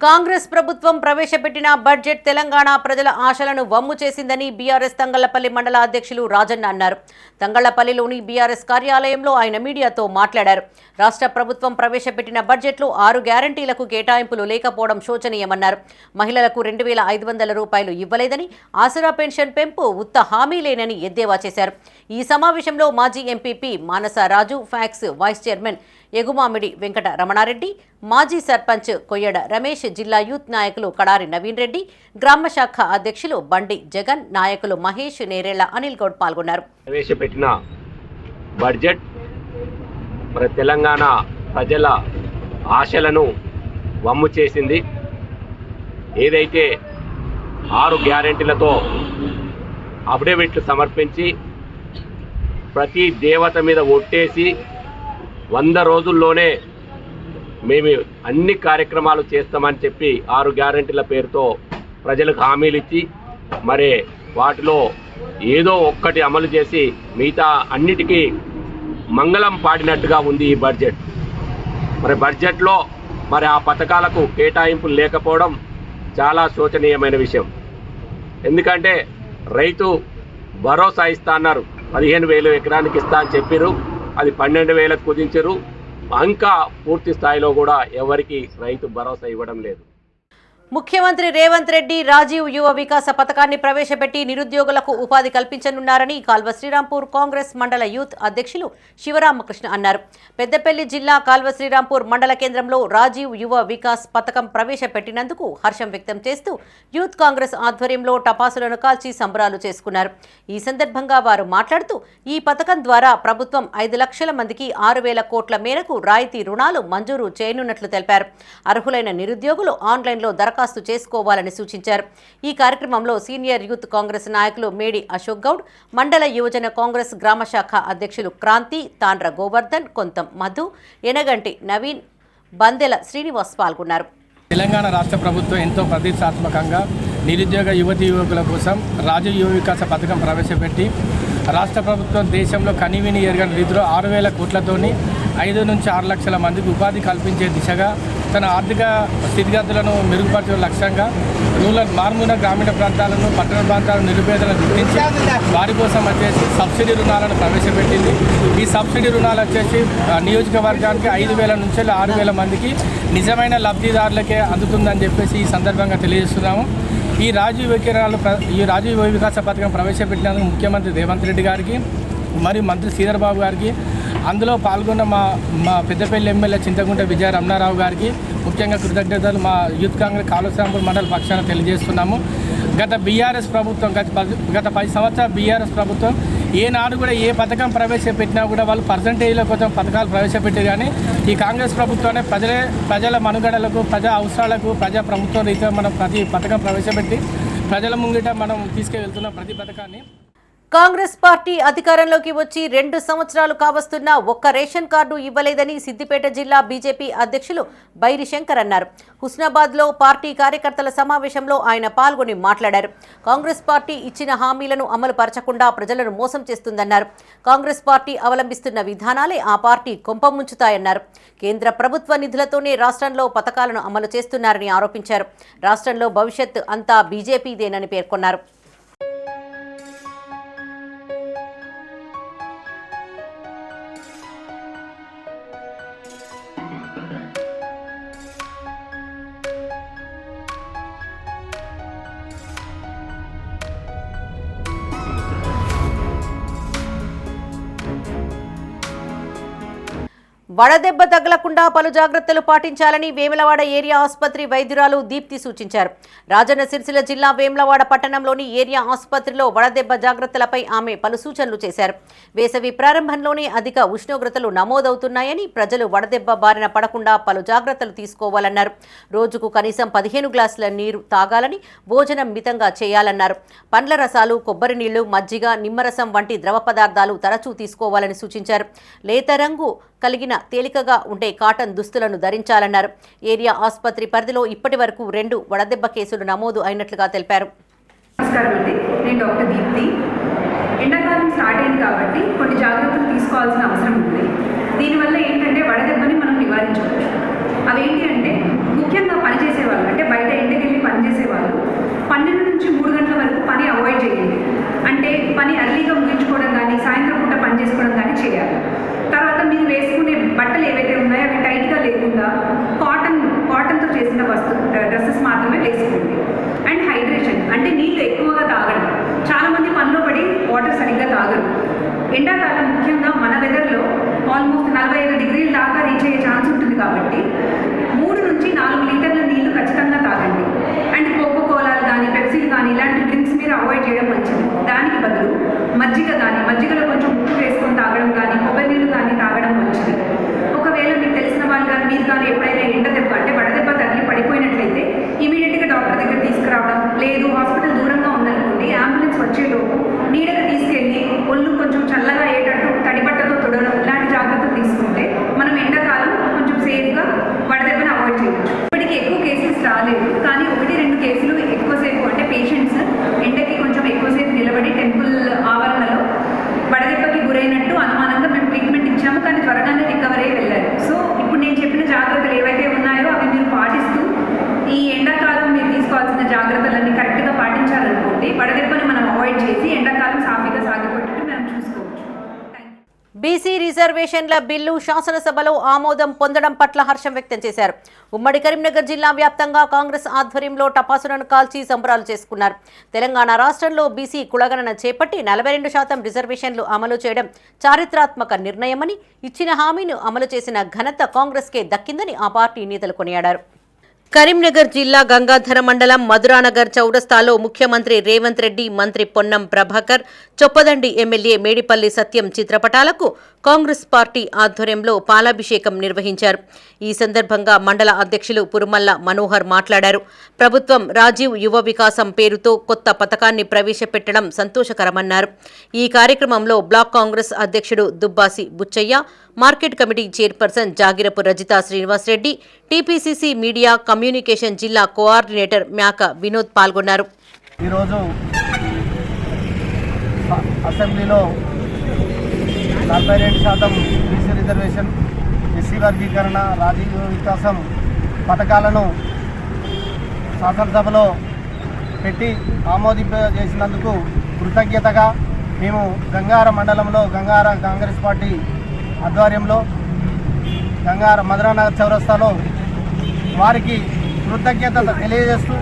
కాంగ్రెస్ ప్రభుత్వం ప్రవేశపెట్టిన బడ్జెట్ తెలంగాణ ప్రజల ఆశలను వమ్ము చేసిందని బీఆర్ఎస్ తంగళ్లపల్లి మండల అధ్యక్షులు రాజన్న అన్నారు. తంగళ్లపల్లిలోని బీఆర్ఎస్ కార్యాలయంలో ఆయన మీడియాతో మాట్లాడారు. రాష్ట్ర ప్రభుత్వం ప్రవేశపెట్టిన బడ్జెట్లో 6 గ్యారంటీలకు కేటాయింపులు లేకపోవడం శోచనీయమన్నారు. మహిళలకు 2,500 రూపాయలు ఇవ్వలేదని, ఆసరా పెన్షన్ పెంపు ఉత్త హామీలేనని ఎద్దేవా చేశారు. ఈ సమావేశంలో మాజీ MPP Manasa Raju, PACS vice chairman Egumamidi Venkata Ramanareddy, మాజీ సర్పంచ్ కొయ్యడ రమేష్, జిల్లా యూత్ నాయకులు కడారి నవీన్ రెడ్డి, గ్రామ శాఖ అధ్యక్షులు బండి జగన్, నాయకులు మహేష్, నేరేళ్ల అనిల్ గౌడ్ పాల్గొన్నారు. ప్రవేశపెట్టిన బడ్జెట్ మరి తెలంగాణ ప్రజల ఆశలను వమ్ము చేసింది. ఏదైతే 6 గ్యారెంటీలతో అఫిడవిట్లు సమర్పించి ప్రతి దేవత మీద ఒట్టేసి 100 రోజుల్లోనే మేము అన్ని కార్యక్రమాలు చేస్తామని చెప్పి 6 గ్యారెంటీల పేరుతో ప్రజలకు హామీలు ఇచ్చి మరి వాటిలో ఏదో ఒక్కటి అమలు చేసి మిగతా అన్నిటికీ మంగళం పాడినట్టుగా ఉంది ఈ బడ్జెట్. మరి బడ్జెట్లో మరి ఆ పథకాలకు కేటాయింపులు లేకపోవడం చాలా శోచనీయమైన విషయం. ఎందుకంటే రైతు భరోసా ఇస్తా అన్నారు, 15,000 ఎకరానికి ఇస్తా అని చెప్పారు, అది 12,000కు కుదించారు. ఇంకా పూర్తి స్థాయిలో కూడా ఎవరికి రైతు భరోసా ఇవ్వడం లేదు. ముఖ్యమంత్రి రేవంత్ రెడ్డి రాజీవ్ యువ వికాస పథకాన్ని ప్రవేశపెట్టి నిరుద్యోగులకు ఉపాధి కల్పించనున్నారని కాల్వ శ్రీరాంపూర్ కాంగ్రెస్ మండల యూత్ అధ్యక్షులు శివరామకృష్ణ అన్నారు. పెద్దపల్లి జిల్లా కాల్వ శ్రీరాంపూర్ మండల కేంద్రంలో రాజీవ్ యువ వికాస్ పథకం ప్రవేశపెట్టినందుకు హర్షం వ్యక్తం చేస్తూ యూత్ కాంగ్రెస్ ఆధ్వర్యంలో టపాసులను కాల్చి సంబరాలు చేసుకున్నారు. ఈ సందర్భంగా వారు మాట్లాడుతూ ఈ పథకం ద్వారా ప్రభుత్వం 5 లక్షల మందికి 6,000 కోట్ల మేరకు రాయితీ రుణాలు మంజూరు చేయనున్నట్లు తెలిపారు. అర్హులైన నిరుద్యోగులు ఆన్లైన్లో దరఖాస్తు చేసుకోవాలని సూచించారు. ఈ కార్యక్రమంలో సీనియర్ యూత్ కాంగ్రెస్ నాయకులు మేడి అశోక్ గౌడ్, మండల యువజన కాంగ్రెస్ గ్రామ శాఖ అధ్యక్షులు క్రాంతి, తాండ్ర గోవర్ధన్, కొంతం మధు, ఎనగంటి నవీన్, బందెల శ్రీనివాస్ పాల్గొన్నారు. తెలంగాణ రాష్ట్ర ప్రభుత్వం ఎంతో ప్రతిష్టాత్మకంగా నిరుద్యోగ యువతీ యువకుల కోసం రాజీవ్ యువ వికాస పథకం ప్రవేశపెట్టి రాష్ట్ర ప్రభుత్వం దేశంలో కనీవిని ఎరగని రీతిలో 6,000 కోట్లతోని 5 నుంచి 6 లక్షల మందికి ఉపాధి కల్పించే దిశగా తన ఆర్థిక స్థితిగతులను మెరుగుపరిచే లక్ష్యంగా రూరల్ మారుమూల గ్రామీణ ప్రాంతాలను పట్టణ ప్రాంతాలను నిరుపేదలను గుర్తించి వారి కోసం వచ్చేసి సబ్సిడీ రుణాలను ప్రవేశపెట్టింది. ఈ సబ్సిడీ రుణాలు వచ్చేసి నియోజకవర్గానికి 5,000 నుంచి 6,000 మందికి నిజమైన లబ్ధిదారులకే అందుతుందని చెప్పేసి ఈ సందర్భంగా తెలియజేస్తున్నాము. ఈ రాజీవ్ యువ వికాస పథకం ప్రవేశపెట్టినందుకు ముఖ్యమంత్రి రేవంత్ రెడ్డి గారికి మరియు మంత్రి శ్రీధర్ బాబు గారికి, అందులో పాల్గొన్న మా పెద్దపల్లి ఎమ్మెల్యే చింతకుంట విజయ రమణారావు గారికి ముఖ్యంగా కృతజ్ఞతలు మా యూత్ కాంగ్రెస్ కాల్వ శ్రీరాంపూర్ మండల పక్షాన తెలియజేస్తున్నాము. గత బీఆర్ఎస్ ప్రభుత్వం గత 10 సంవత్సరాల బీఆర్ఎస్ ప్రభుత్వం ఏనాడు కూడా ఏ పథకం ప్రవేశపెట్టినా కూడా వాళ్ళు పర్సంటేజ్ల కోసం పథకాలు ప్రవేశపెట్టారు. కానీ ఈ కాంగ్రెస్ ప్రభుత్వాన్ని ప్రజల మనుగడలకు, ప్రజా అవసరాలకు, ప్రజా ప్రభుత్వం రీత్యా మనం ప్రతి పథకం ప్రవేశపెట్టి ప్రజల ముంగిట మనం తీసుకువెళ్తున్న ప్రతి పథకాన్ని. కాంగ్రెస్ పార్టీ అధికారంలోకి వచ్చి 2 సంవత్సరాలు కావస్తున్నా ఒక్క రేషన్ కార్డు ఇవ్వలేదని సిద్దిపేట జిల్లా బీజేపీ అధ్యక్షులు బైరి శంకర్ అన్నారు. హుస్నాబాద్లో పార్టీ కార్యకర్తల సమావేశంలో ఆయన పాల్గొని మాట్లాడారు. కాంగ్రెస్ పార్టీ ఇచ్చిన హామీలను అమలు పరచకుండా ప్రజలను మోసం చేస్తుందన్నారు. కాంగ్రెస్ పార్టీ అవలంబిస్తున్న విధానాలే ఆ పార్టీ కొంపముంచుతాయన్నారు. కేంద్ర ప్రభుత్వ నిధులతోనే రాష్ట్రంలో పథకాలను అమలు చేస్తున్నారని ఆరోపించారు. రాష్ట్రంలో భవిష్యత్ అంతా బీజేపీదేనని పేర్కొన్నారు. వడదెబ్బ తగలకుండా పలు జాగ్రత్తలు పాటించాలని వేములవాడ ఏరియా ఆసుపత్రి వైద్యురాలు దీప్తి సూచించారు. రాజన్న సిరిసిల్ల జిల్లా వేములవాడ పట్టణంలోని ఏరియా ఆసుపత్రిలో వడదెబ్బ జాగ్రత్తలపై ఆమె పలు సూచనలు చేశారు. వేసవి ప్రారంభంలోనే అధిక ఉష్ణోగ్రతలు నమోదవుతున్నాయని ప్రజలు వడదెబ్బ బారిన పడకుండా పలు జాగ్రత్తలు తీసుకోవాలన్నారు. రోజుకు కనీసం 15 గ్లాసుల నీరు తాగాలని, భోజనం మితంగా చేయాలన్నారు. పండ్ల రసాలు, కొబ్బరి నీళ్లు, మజ్జిగ, నిమ్మరసం వంటి ద్రవ పదార్థాలు తరచూ తీసుకోవాలని సూచించారు. లేత రంగు కలిగిన తేలికగా ఉండే కాటన్ దుస్తులను ధరించాలన్నారు. ఏరియా ఆసుపత్రి పరిధిలో ఇప్పటి వరకు 2 వడదెబ్బ కేసులు నమోదు అయినట్లుగా తెలిపారు. నమస్కారం అండి, నేను డాక్టర్ దీప్తి. ఎండాకాలం స్టార్ట్ అయింది కాబట్టి కొన్ని జాగ్రత్తలు తీసుకోవాల్సిన అవసరం ఉంది. దీనివల్ల ఏంటంటే వడదెబ్బని మనం నివారించవచ్చు. అవేంటి అంటే ముఖ్యంగా పనిచేసేవాళ్ళు, అంటే బయట ఎండకి వెళ్ళి పనిచేసేవాళ్ళు 12 నుంచి 3 గంటల వరకు పని అవాయిడ్ చేయండి. అంటే పని అర్లీగా ముగించుకోవడం కానీ, సాయంత్రం పూట పని చేసుకోవడం కానీ చేయాలి. తర్వాత మీరు వేసుకునే బట్టలు ఏవైతే ఉన్నాయో అవి టైట్గా లేకుండా కాటన్తో చేసిన డ్రెస్సెస్ మాత్రమే వేసుకోండి. అండ్ హైడ్రేషన్ అంటే నీళ్ళు ఎక్కువగా తాగడం. చాలామంది పనిలో పడి వాటర్ సరిగ్గా తాగరు. ఎండాకాలం ముఖ్యంగా మన వెదర్లో ఆల్మోస్ట్ 45 డిగ్రీల దాకా రీచ్ అయ్యే ఛాన్స్ ఉంటుంది కాబట్టి 3 నుంచి 4 లీటర్ల నీళ్లు ఖచ్చితంగా తాగండి. అండ్ కోకోకోలాలు కానీ, పెప్సీలు కానీ ఇలాంటి డ్రింక్స్ మీరు అవాయిడ్ చేయడం మంచిది. దానికి బదులు మజ్జిగలో కొంచెం ఉప్పు వేసుకొని తాగడం కానీ, కొబ్బరి నీళ్ళు కానీ తాగడం మంచిది. బీసీ రిజర్వేషన్ల బిల్లు శాసనసభలో ఆమోదం పొందడం పట్ల హర్షం వ్యక్తం చేశారు. ఉమ్మడి కరీంనగర్ జిల్లా వ్యాప్తంగా కాంగ్రెస్ ఆధ్వర్యంలో టపాసులను కాల్చి సంబరాలు చేసుకున్నారు. తెలంగాణ రాష్ట్రంలో బీసీ కులగణన చేపట్టి 42% రిజర్వేషన్లు అమలు చేయడం చారిత్రాత్మక నిర్ణయమని, ఇచ్చిన హామీని అమలు చేసిన ఘనత కాంగ్రెస్కే దక్కిందని ఆ పార్టీ నేతలు కొనియాడారు. కరీంనగర్ జిల్లా గంగాధర మండలం మధురానగర్ చౌరస్తాలో ముఖ్యమంత్రి రేవంత్ రెడ్డి, మంత్రి పొన్నం ప్రభాకర్, చొప్పదండి ఎమ్మెల్యే మేడిపల్లి సత్యం చిత్రపటాలకు కాంగ్రెస్ పార్టీ ఆధ్వర్యంలో పాలాభిషేకం నిర్వహించారు. ఈ సందర్భంగా మండల అధ్యక్షులు పురుమల్ల మనోహర్ మాట్లాడారు. ప్రభుత్వం రాజీవ్ యువ వికాసం పేరుతో కొత్త పథకాన్ని ప్రవేశపెట్టడం సంతోషకరమన్నారు. ఈ కార్యక్రమంలో బ్లాక్ కాంగ్రెస్ అధ్యక్షుడు Dubbasi Buchaiah, market committee chairperson Jagirapu Rajitha Srinivasareddy, TPCC media communication జిల్లా కోఆర్డినేటర్ మేక వినోద్ పాల్గొన్నారు. ఈరోజు అసెంబ్లీలో 42% బీసీ రిజర్వేషన్, ఎస్సీ వర్గీకరణ, రాజీవ్ వికాసం పథకాలను శాసనసభలో పెట్టి ఆమోదింపజేసినందుకు కృతజ్ఞతగా మేము గంగార మండలంలో గంగార కాంగ్రెస్ పార్టీ ఆధ్వర్యంలో గంగార మధురానగర్ చౌరస్తాలో వారికి కృతజ్ఞత తెలియజేస్తూ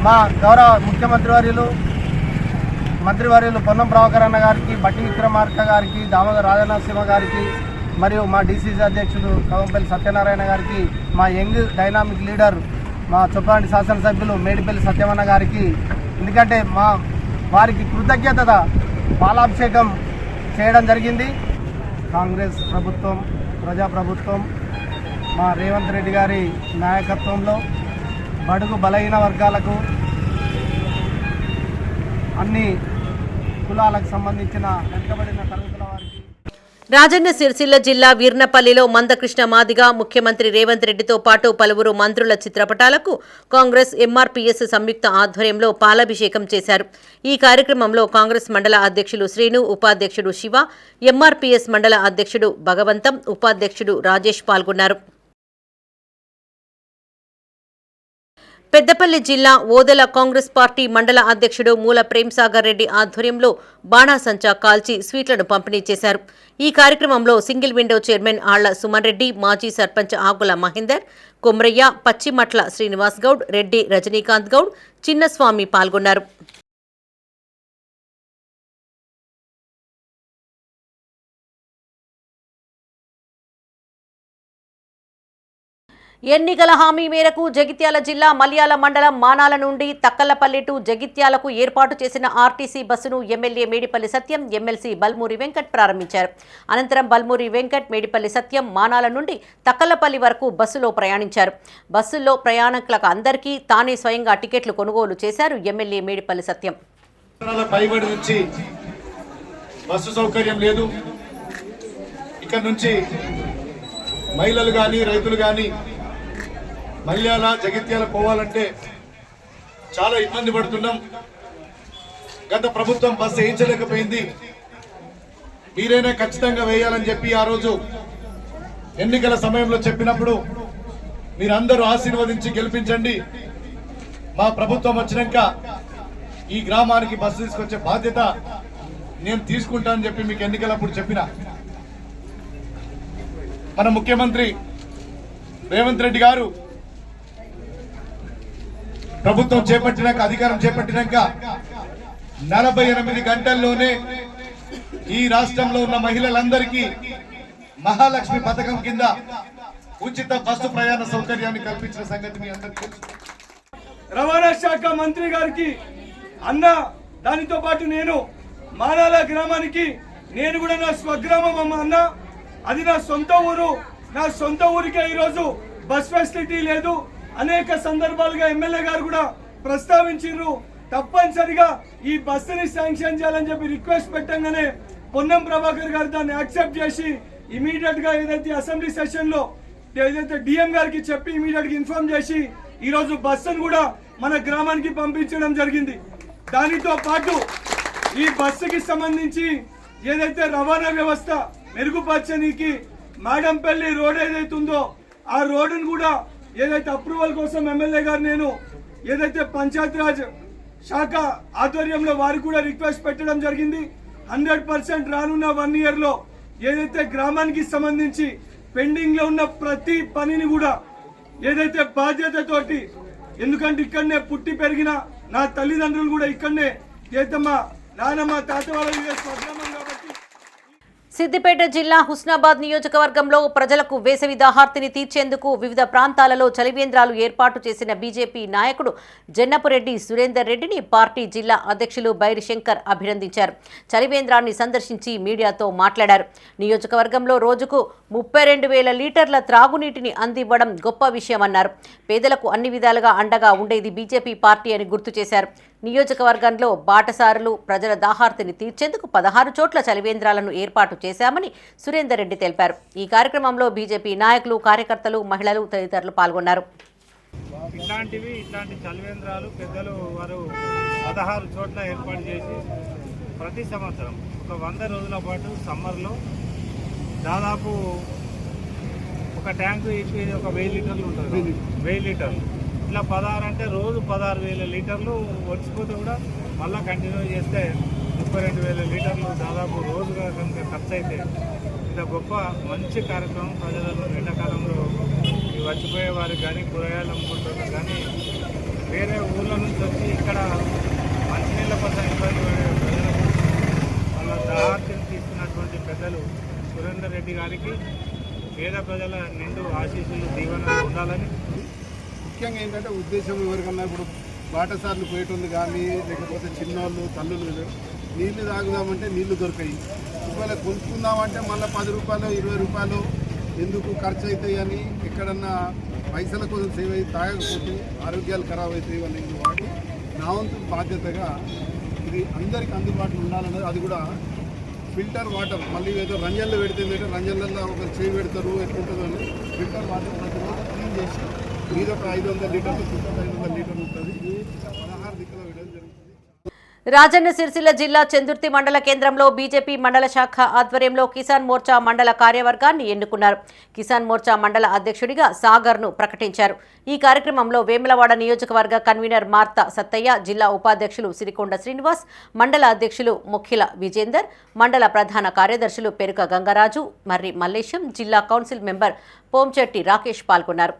మా గౌరవ ముఖ్యమంత్రి మంత్రివర్యులు పొన్నం ప్రభాకర్ అన్న గారికి, బట్టి విక్రమార్క గారికి, దామోదర రాజనరసింహ గారికి, మరియు మా డీసీసీ అధ్యక్షుడు కవంపల్లి సత్యనారాయణ గారికి, మా యంగ్ డైనామిక్ లీడర్ మా చొప్పదండి శాసనసభ్యులు మేడిపల్లి సత్యమన్న గారికి, ఎందుకంటే వారికి కృతజ్ఞత పాలాభిషేకం చేయడం జరిగింది. కాంగ్రెస్ ప్రభుత్వం, ప్రజాప్రభుత్వం, మా రేవంత్ రెడ్డి గారి నాయకత్వంలో బడుగు బలహీన వర్గాలకు, అన్ని కులాలకు సంబంధించిన వెనుకబడిన తరగతుల వారికి. రాజన్న సిరిసిల్ల జిల్లా వీర్నపల్లిలో మందకృష్ణ మాదిగ, ముఖ్యమంత్రి రేవంత్ రెడ్డితో పాటు పలువురు మంత్రుల చిత్రపటాలకు కాంగ్రెస్ ఎంఆర్పీఎస్ సంయుక్త ఆధ్వర్యంలో పాలాభిషేకం చేశారు. ఈ కార్యక్రమంలో కాంగ్రెస్ మండల అధ్యక్షులు శ్రీను, ఉపాధ్యక్షుడు శివ, ఎంఆర్పీఎస్ మండల అధ్యక్షుడు భగవంతం, ఉపాధ్యక్షుడు రాజేష్ పాల్గొన్నారు. పెద్దపల్లి జిల్లా ఓదెల కాంగ్రెస్ పార్టీ మండల అధ్యక్షుడు మూల ప్రేమ్సాగర్ రెడ్డి ఆధ్వర్యంలో బాణాసంచా కాల్చి స్వీట్లను పంపిణీ చేశారు. ఈ కార్యక్రమంలో సింగిల్ విండో చైర్మన్ ఆళ్ల సుమన్ రెడ్డి, మాజీ సర్పంచ్ ఆకుల మహేందర్, కొమ్రయ్య, పచ్చిమట్ల శ్రీనివాస్ గౌడ్, రెడ్డి రజనీకాంత్ గౌడ్, చిన్నస్వామి పాల్గొన్నారు. ఎన్నికల హామీ మేరకు జగిత్యాల జిల్లా మల్యాల మండలం మానాల నుండి తక్కలపల్లి టు జగిత్యాలకు ఏర్పాటు చేసిన ఆర్టీసీ బస్సును ఎమ్మెల్యే మేడిపల్లి సత్యం, ఎమ్మెల్సీ బల్మూరి వెంకట్ ప్రారంభించారు. అనంతరం బల్మూరి వెంకట్, మేడిపల్లి సత్యం మానాల నుండి తక్కలపల్లి వరకు బస్సులో ప్రయాణించారు. బస్సుల్లో ప్రయాణికులకు అందరికీ తానే స్వయంగా టికెట్లు కొనుగోలు చేశారు ఎమ్మెల్యే మేడిపల్లి సత్యం. పైబడి నుంచి బస్సు సౌకర్యం లేదు. ఇక్కడ నుంచి మహిళలు కానీ, రైతులు కానీ మల్యాల, జగిత్యాల పోవాలంటే చాలా ఇబ్బంది పడుతున్నాం. గత ప్రభుత్వం బస్సు వేయించలేకపోయింది. మీరైనా ఖచ్చితంగా వేయాలని చెప్పి ఆ రోజు ఎన్నికల సమయంలో చెప్పినప్పుడు మీరందరూ ఆశీర్వదించి గెలిపించండి, మా ప్రభుత్వం వచ్చినాక ఈ గ్రామానికి బస్సు తీసుకొచ్చే బాధ్యత నేను తీసుకుంటానని చెప్పి మీకు ఎన్నికలప్పుడు చెప్పిన మన ముఖ్యమంత్రి రేవంత్ రెడ్డి గారు ప్రభుత్వం చేపట్టినాక, అధికారం చేపట్టినాక 48 గంటల్లోనే ఈ రాష్ట్రంలో ఉన్న మహిళలందరికీ మహాలక్ష్మి పథకం కింద ఉచిత బస్సు ప్రయాణ సౌకర్యాన్ని కల్పించిన సంగతి మీ అందరికీ తెలుసు. రవాణా శాఖ మంత్రి గారికి అన్న, దానితో పాటు నేను మానాల గ్రామానికి, నేను కూడా నా స్వగ్రామం అమ్మ అన్న, అది నా సొంత ఊరు. నా సొంత ఊరికే ఈరోజు బస్ ఫెసిలిటీ లేదు. అనేక సందర్భాలుగా ఎమ్మెల్యే గారు కూడా ప్రస్తావించారు. తప్పనిసరిగా ఈ బస్సుని శాంక్షన్ చేయాలని చెప్పి రిక్వెస్ట్ పెట్టంగానే పొన్నం ప్రభాకర్ గారు దాన్ని యాక్సెప్ట్ చేసి ఇమీడియట్ గా ఏదైతే అసెంబ్లీ సెషన్ లో ఏదైతే డిఎం గారికి చెప్పి ఇమీడియట్ గా ఇన్ఫార్మ్ చేసి ఈ రోజు బస్సును కూడా మన గ్రామానికి పంపించడం జరిగింది. దానితో పాటు ఈ బస్సుకి సంబంధించి ఏదైతే రవాణా వ్యవస్థ మెరుగుపరచడానికి మేడంపల్లి రోడ్ ఏదైతే ఉందో ఆ రోడ్డును కూడా ఏదైతే అప్రూవల్ కోసం ఎమ్మెల్యే గారు నేను ఏదైతే పంచాయతీరాజ్ శాఖ ఆధ్వర్యంలో వారికి కూడా రిక్వెస్ట్ పెట్టడం జరిగింది. 100% రానున్న 1 year లో ఏదైతే గ్రామానికి సంబంధించి పెండింగ్లో ఉన్న ప్రతి పనిని కూడా ఏదైతే బాధ్యతతోటి, ఎందుకంటే ఇక్కడనే పుట్టి పెరిగిన నా తల్లిదండ్రులు కూడా ఇక్కడనే ఏదమ్మ నానమ్మ తాత వాళ్ళ స్వగ్రామం కాబట్టి. సిద్దిపేట జిల్లా హుస్నాబాద్ నియోజకవర్గంలో ప్రజలకు వేసవి దాహార్తిని తీర్చేందుకు వివిధ ప్రాంతాలలో చలివేంద్రాలు ఏర్పాటు చేసిన బీజేపీ నాయకుడు జన్నపురెడ్డి సురేందర్ రెడ్డిని పార్టీ జిల్లా అధ్యక్షులు బైరి శంకర్ అభినందించారు. చలివేంద్రాన్ని సందర్శించి మీడియాతో మాట్లాడారు. నియోజకవర్గంలో రోజుకు 32,000 లీటర్ల త్రాగునీటిని అందివ్వడం గొప్ప విషయమన్నారు. పేదలకు అన్ని విధాలుగా అండగా ఉండేది బీజేపీ పార్టీ అని గుర్తు చేశారు. నియోజకవర్గంలో బాటసారులు ప్రజల దాహార్తిని తీర్చేందుకు 16 చోట్ల చలివేంద్రాలను ఏర్పాటు చేశామని సురేందర్ రెడ్డి తెలిపారు. ఈ కార్యక్రమంలో బీజేపీ నాయకులు, కార్యకర్తలు, మహిళలు తదితరులు పాల్గొన్నారు. ఇట్లాంటి చలివేంద్రాలు పెద్దలు వారు 16 చోట్ల ఏర్పాటు చేసి ప్రతి సంవత్సరం ఒక 100 రోజుల పాటు సమ్మర్లో దాదాపు ఒక ట్యాంకు ఇప్పి ఒక 1000 లీటర్లు ఉంటుంది. 1000 లీటర్లు ఇట్లా 16 అంటే రోజు 16,000 లీటర్లు వచ్చిపోతే కూడా మళ్ళీ కంటిన్యూ చేస్తే 32,000 లీటర్లు దాదాపు రోజుగా కనుక ఖర్చు అయితే ఇది గొప్ప మంచి కార్యక్రమం. ప్రజలలో ఎండాకాలంలో ఈ వచ్చిపోయే వారికి కానీ, కూరగాయలు అమ్ముకుంటున్నారు కానీ, వేరే ఊళ్ళ నుంచి వచ్చి ఇక్కడ మంచినీళ్ళ కోసం ఇబ్బంది పడే ప్రజలకు వాళ్ళ దాహార్తిని తీసుకున్నటువంటి పెద్దలు సురేందర్ రెడ్డి గారికి పేద ప్రజల నిండు ఆశీస్సులు, దీవెనలు ఉండాలని. ముఖ్యంగా ఏంటంటే ఉద్దేశం ఎవరికన్నా ఇప్పుడు బాటసార్లు పోయేటోళ్ళు కానీ, లేకపోతే చిన్నోళ్ళు, తల్లులు నీళ్లు తాగుదామంటే నీళ్లు దొరికాయి. ఒకవేళ కొనుక్కుందామంటే మళ్ళీ 10 రూపాయలు 20 రూపాయలు ఎందుకు ఖర్చు అవుతాయి అని ఎక్కడన్నా పైసల కోసం సేవ్ అయ్యి తాగకపోతే ఆరోగ్యాలు ఖరాబ్ అవుతాయి అని వాటి నా వంతు బాధ్యతగా ఇది అందరికీ అందుబాటులో ఉండాలన్నది. అది కూడా ఫిల్టర్ వాటర్, మళ్ళీ ఏదో రంజన్లు పెడితే రంజన్లలో ఒకరు చేయి పెడతారు ఎట్లుంటుందో అని ఫిల్టర్ వాటర్ ప్రతిరోజు క్లీన్ చేసి మీద ఒక 500 లీటర్లు 500 లీటర్లు ఉంటుంది. 16 దిక్కులో వేయడం జరుగుతుంది. రాజన్న సిరిసిల్ల జిల్లా చందుర్తి మండల కేంద్రంలో బీజేపీ మండల శాఖ ఆధ్వర్యంలో కిసాన్ మోర్చా మండల కార్యవర్గాన్ని ఎన్నుకున్నారు. కిసాన్ మోర్చా మండల అధ్యక్షుడిగా సాగర్ను ప్రకటించారు. ఈ కార్యక్రమంలో వేములవాడ నియోజకవర్గ కన్వీనర్ మార్తా సత్తయ్య, జిల్లా ఉపాధ్యక్షులు సిరికొండ శ్రీనివాస్, మండల అధ్యక్షులు మొఖిల విజేందర్, మండల ప్రధాన కార్యదర్శులు పెరుక గంగరాజు, మర్రి మల్లేశం, జిల్లా కౌన్సిల్ మెంబర్ పోంచెట్టి రాకేష్ పాల్గొన్నారు.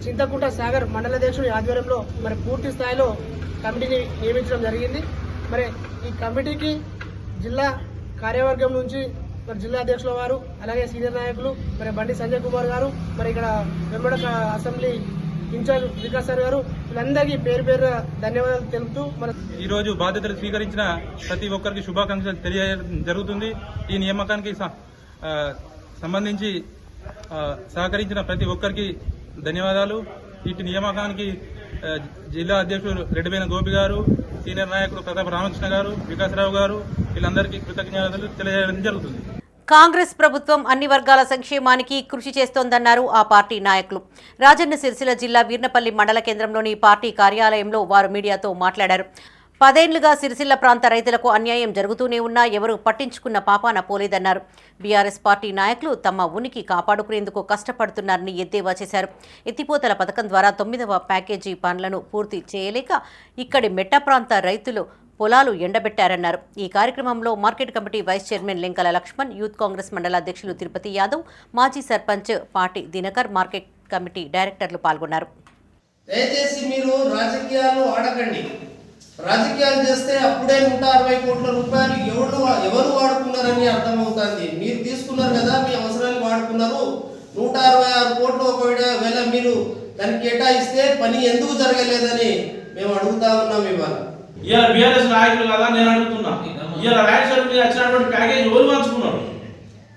చింతకుంట సాగర్ మండలాధ్యక్షుడి ఆధ్వర్యంలో మరి పూర్తి స్థాయిలో కమిటీని నియమించడం జరిగింది. మరి ఈ కమిటీకి జిల్లా కార్యవర్గం నుంచి మరి జిల్లా అధ్యక్షుల వారు, అలాగే సీనియర్ నాయకులు మరి బండి సంజయ్ కుమార్ గారు, మరి ఇక్కడ వెంబడ అసెంబ్లీ ఇన్ఛార్జ్ వికాస్ సార్ గారు, వీళ్ళందరికీ పేరు పేరు ధన్యవాదాలు తెలుపుతూ ఈ రోజు బాధ్యతలు స్వీకరించిన ప్రతి ఒక్కరికి శుభాకాంక్షలు తెలియజేయడం జరుగుతుంది. ఈ నియామకానికి సంబంధించి సహకరించిన ప్రతి ఒక్కరికి ధన్యవాదాలు. వీటి నియామకానికి జిల్లా అధ్యక్షుడు రెడ్డిబేన గోపి గారు, సీనియర్ నాయకుడు ప్రతాప రామకృష్ణ గారు, వికాసరావు గారు, వీళ్ళందరికీ కృతజ్ఞతలు తెలియజేయడం జరుగుతుంది. కాంగ్రెస్ ప్రభుత్వం అన్ని వర్గాల సంక్షేమానికి కృషి చేస్తోందన్నారు ఆ పార్టీ నాయకులు. రాజన్న సిరిసిల్ల జిల్లా వీర్నపల్లి మండల కేంద్రంలోని పార్టీ కార్యాలయంలో వారు మీడియాతో మాట్లాడారు. 10 ఏళ్లుగా సిరిసిల్ల ప్రాంత రైతులకు అన్యాయం జరుగుతూనే ఉన్నా ఎవరూ పట్టించుకున్న పాపాన పోలేదన్నారు. బీఆర్ఎస్ పార్టీ నాయకులు తమ ఉనికి కాపాడుకునేందుకు కష్టపడుతున్నారని ఎద్దేవా చేశారు. ఎత్తిపోతల పథకం ద్వారా 9వ ప్యాకేజీ పనులను పూర్తి చేయలేక ఇక్కడి మెట్ట ప్రాంత రైతులు పొలాలు ఎండబెట్టారన్నారు. ఈ కార్యక్రమంలో market committee vice chairman Lenkala Laxman, youth Congress మండల అధ్యక్షులు తిరుపతి యాదవ్, మాజీ సర్పంచ్ పాటి దినకర్, మార్కెట్ కమిటీ డైరెక్టర్లు పాల్గొన్నారు. దయచేసి మీరు రాజకీయాలు ఆడకండి. రాజకీయాలు చేస్తే అప్పుడే 160 కోట్ల రూపాయలు ఎవరు వాడుకున్నారని అర్థమవుతుంది. మీరు తీసుకున్నారు కదా, మీ అవసరానికి వాడుకున్నారు. 166 కోట్లు ఒకవేళ మీరు దానికి కేటాయిస్తే పని ఎందుకు జరగలేదని మేము అడుగుతా ఉన్నాం. ఇవాళ బీఆర్ఎస్ నాయకులు కదా నేను అడుగుతున్నా, ఇవాళ రాయలసీమ మీద వచ్చినటువంటి ప్యాకేజ్ ఎవరు పంచుకున్నారు?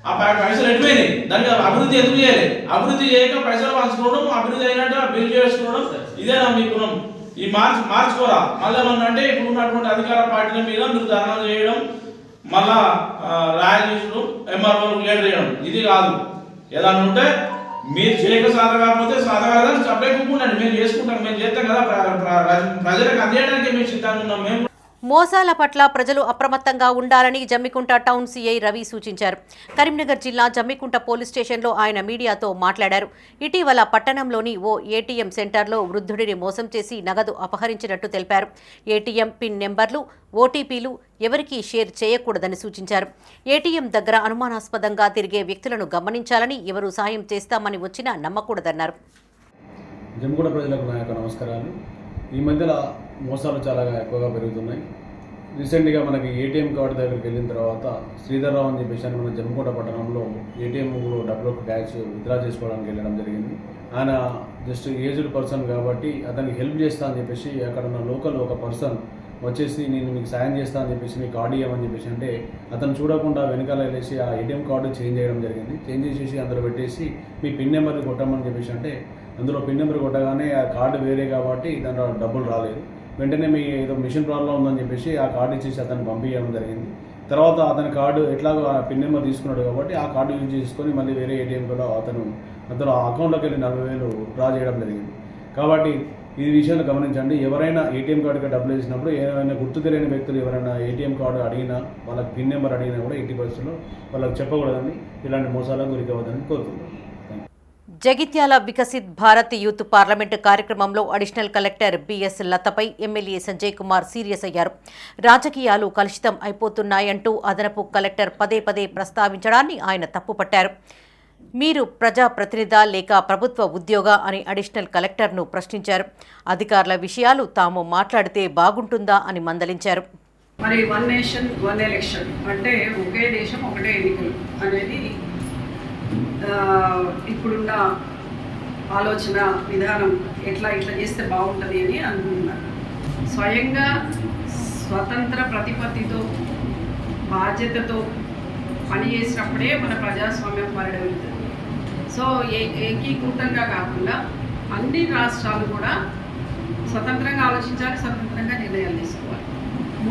ఆ పైసలు ఎటుపోయినాయి? దానికి అభివృద్ధి ఎందుకు చేయలేదు? అభివృద్ధి చేయక పైసలు పంచుకోవడం, అభివృద్ధి అయినట్టు బిల్ చేసుకోవడం, ఇదేనా మీ గుణం? ఈ మార్చుకోరా. మళ్ళీ ఏమన్నా ఇప్పుడు ఉన్నటువంటి అధికార పార్టీల మీద మీరు ధర్నాలు చేయడం, మళ్ళా రాయల్ తీసుడు ఎంఆర్ఓలకు లీడర్ చేయడం, ఇది కాదు. ఏదన్నా ఉంటే మీరు చేయక సాధ కాకపోతే సాధ కాదని చెప్పే కూకుండండి. మేము చేసుకుంటాం, మేము చేస్తాం కదా, ప్రజలకు అందేయడానికి మేము సిద్ధంగా ఉన్నాం. మేము మోసాల పట్ల ప్రజలు అప్రమత్తంగా ఉండాలని జమ్మికుంట టౌన్ సీఐ రవి సూచించారు. కరీంనగర్ జిల్లా జమ్మికుంట పోలీస్ స్టేషన్లో ఆయన మీడియాతో మాట్లాడారు. ఇటీవల పట్టణంలోని ఓ ఏటీఎం సెంటర్లో వృద్ధుడిని మోసం చేసి నగదు అపహరించినట్టు తెలిపారు. ఏటీఎం పిన్ నెంబర్లు, ఓటీపీలు ఎవరికీ షేర్ చేయకూడదని సూచించారు. ఏటీఎం దగ్గర అనుమానాస్పదంగా తిరిగే వ్యక్తులను గమనించాలని, ఎవరు సాయం చేస్తామని వచ్చినా నమ్మకూడదన్నారు. జమ్మికుంట ప్రజలకు నా యొక్క నమస్కారాలు. ఈ మధ్యలో మోసాలు చాలా ఎక్కువగా పెరుగుతున్నాయి. రీసెంట్గా మనకి ఏటీఎం కార్డు దగ్గరికి వెళ్ళిన తర్వాత శ్రీధర్రావు అని చెప్పేసి మన జమ్మికుంట పట్టణంలో ఏటీఎంలో డబ్బులు క్యాష్ విత్డ్రా చేసుకోవడానికి వెళ్ళడం జరిగింది. ఆయన జస్ట్ ఏజ్డ్ పర్సన్ కాబట్టి అతనికి హెల్ప్ చేస్తా అని చెప్పేసి అక్కడ ఉన్న లోకల్ ఒక పర్సన్ వచ్చేసి నేను మీకు సాయం చేస్తా అని చెప్పేసి మీ కార్డు ఇవ్వమని చెప్పేసి అంటే అతను చూడకుండా వెనకాల వెళ్ళేసి ఆ ఏటీఎం కార్డు చేంజ్ చేయడం జరిగింది. చేంజ్ చేసేసి అందులో పెట్టేసి మీ పిన్ నెంబర్ని కొట్టమని చెప్పేసి అంటే అందులో పిన్ నెంబర్ కొట్టగానే ఆ కార్డు వేరే కాబట్టి దాంట్లో డబ్బులు రాలేదు. వెంటనే మీ ఏదో మిషన్ ప్రాబ్లం ఉందని చెప్పేసి ఆ కార్డు ఇచ్చేసి అతను పంపించడం జరిగింది. తర్వాత అతని కార్డు ఎట్లాగో ఆ పిన్ నెంబర్ తీసుకున్నాడు కాబట్టి ఆ కార్డు యూజ్ చేసుకొని మళ్ళీ వేరే ఏటీఎం కూడా అతను అకౌంట్లోకి వెళ్ళి 40,000 డ్రా చేయడం జరిగింది. కాబట్టి ఈ విషయాన్ని గమనించండి. ఎవరైనా ఏటీఎం కార్డుకి డబ్బులు వేసినప్పుడు ఏమైనా గుర్తు తెలియని వ్యక్తులు ఎవరైనా ఏటీఎం కార్డు అడిగినా, వాళ్ళకి పిన్ నెంబర్ అడిగినా కూడా 80% వాళ్ళకి చెప్పకూడదని, ఇలాంటి మోసాలకు గురికవద్దని కోరుతున్నాను. జగిత్యాల వికసిత్ భారత్ యూత్ పార్లమెంటు కార్యక్రమంలో అడిషనల్ కలెక్టర్ బిఎస్ లతపై ఎమ్మెల్యే సంజయ్ కుమార్ సీరియస్ అయ్యారు. రాజకీయాలు కలుషితం అయిపోతున్నాయంటూ అదనపు కలెక్టర్ పదే పదే ప్రస్తావించడాన్ని ఆయన తప్పుపట్టారు. మీరు ప్రజాప్రతినిధా లేక ప్రభుత్వ ఉద్యోగా అని అడిషనల్ కలెక్టర్ను ప్రశ్నించారు. అధికారుల విషయాలు తాము మాట్లాడితే బాగుంటుందా అని మందలించారు. మరి వన్ నేషన్ వన్ ఎలక్షన్ అంటే ఒకే దేశం ఒకటే ఎన్నికలు అనేది ఇప్పుడున్న ఆలోచన విధానం ఇట్లా చేస్తే బాగుంటుంది అని అనుకుంటున్నారు. స్వయంగా స్వతంత్ర ప్రతిపత్తితో బాధ్యతతో పనిచేసినప్పుడే మన ప్రజాస్వామ్యం పరిడవిలుతుంది. సో ఏకీకృతంగా కాకుండా అన్ని రాష్ట్రాలు కూడా స్వతంత్రంగా ఆలోచించాలి, స్వతంత్రంగా నిర్ణయాలు తీసుకోవాలి.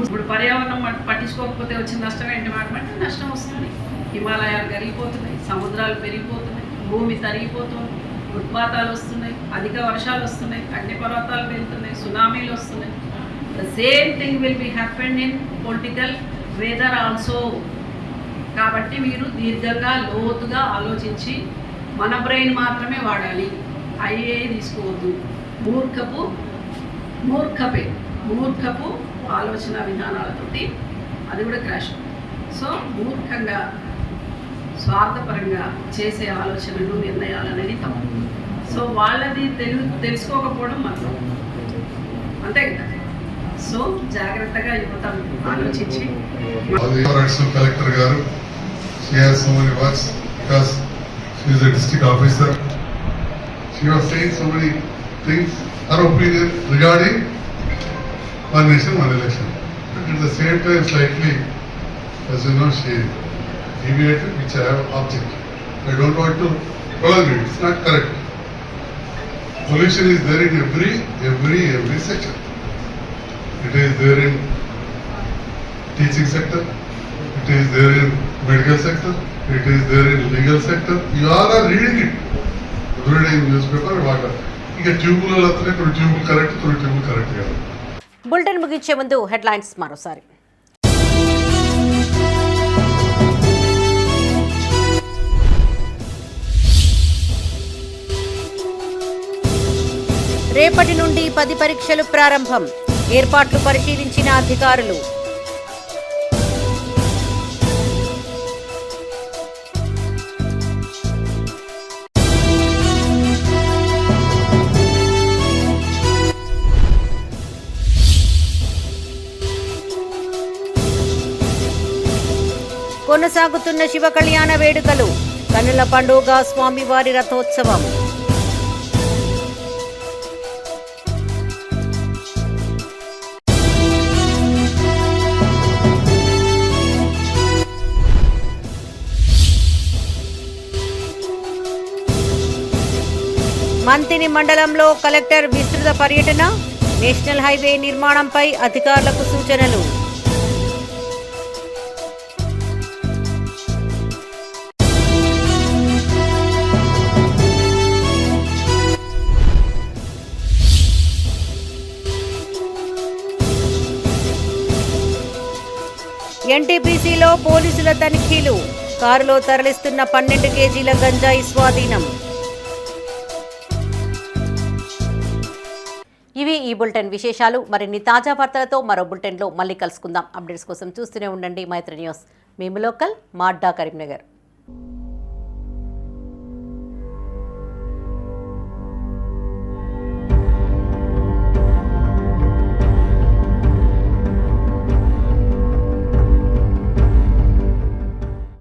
ఇప్పుడు పర్యావరణం పట్టించుకోకపోతే వచ్చిన నష్టం ఏంటి మాట నష్టం వస్తుంది. హిమాలయాలు కరిగిపోతున్నాయి, సముద్రాలు పెరిగిపోతున్నాయి, భూమి తరిగిపోతుంది, ఉత్పాతాలు వస్తున్నాయి, అధిక వర్షాలు వస్తున్నాయి, అగ్నిపర్వతాలు వెళ్తున్నాయి, సునామీలు వస్తున్నాయి. The same thing will be happen in political weather also. కాబట్టి మీరు దీర్ఘంగా లోతుగా ఆలోచించి మన బ్రెయిన్ మాత్రమే వాడాలి, అయ్యే తీసుకోవద్దు. మూర్ఖపు ఆలోచన విధానాలతోటి అది కూడా క్రాష్. సో మూర్ఖంగా స్వార్థపరంగా చేసే ఆలోచనలు నిర్ణయాలు అనేది తప్పు. సో వాళ్ళది తెలుసుకోకపోవడం మాత్రం అంతే కదా. సో జాగ్రత్తగా యువత ఆలోచించి కలెక్టర్ గారు she has so many works because she is a district officer. She was saying so many things, her opinion regarding one nation one election, but at the same time slightly, as you know, she deviated, which I have object. I don't want to prolong it. It's not correct. Pollution is there in every sector. It is there in teaching sector, it is there in medical sector, it is there in legal sector. You all are reading it every day in newspaper. Water. ఇక ట్యూబులలో వస్తున్నాయి, ఇప్పుడు ట్యూబులు correct, ఇప్పుడు ట్యూబులు correct కాదు. Bulletin ముగించే ముందు headlines మరోసారి. రేపటి నుండి 10 పరీక్షలు ప్రారంభం. ఏర్పాట్లు పరిశీలించిన అధికారులు. కొనసాగుతున్న శివ కళ్యాణ వేడుకలు. కన్నుల పండుగ స్వామివారి రథోత్సవం. మంతిని మండలంలో కలెక్టర్ విస్తృత పర్యటన. నేషనల్ హైవే నిర్మాణంపై అధికారులకు సూచనలు. ఎన్టీపీసీలో పోలీసుల తనిఖీలు, కారులో తరలిస్తున్న 12 కేజీల గంజాయి స్వాధీనం. ఇవి ఈ బులెటిన్ విశేషాలు. మరిన్ని తాజా వార్తలతో మరో బులెటిన్లో మళ్ళీ కలుసుకుందాం. అప్డేట్స్ కోసం చూస్తూనే ఉండండి మైత్రి న్యూస్. మేము లోకల్, మా అడ్డా కరీంనగర్.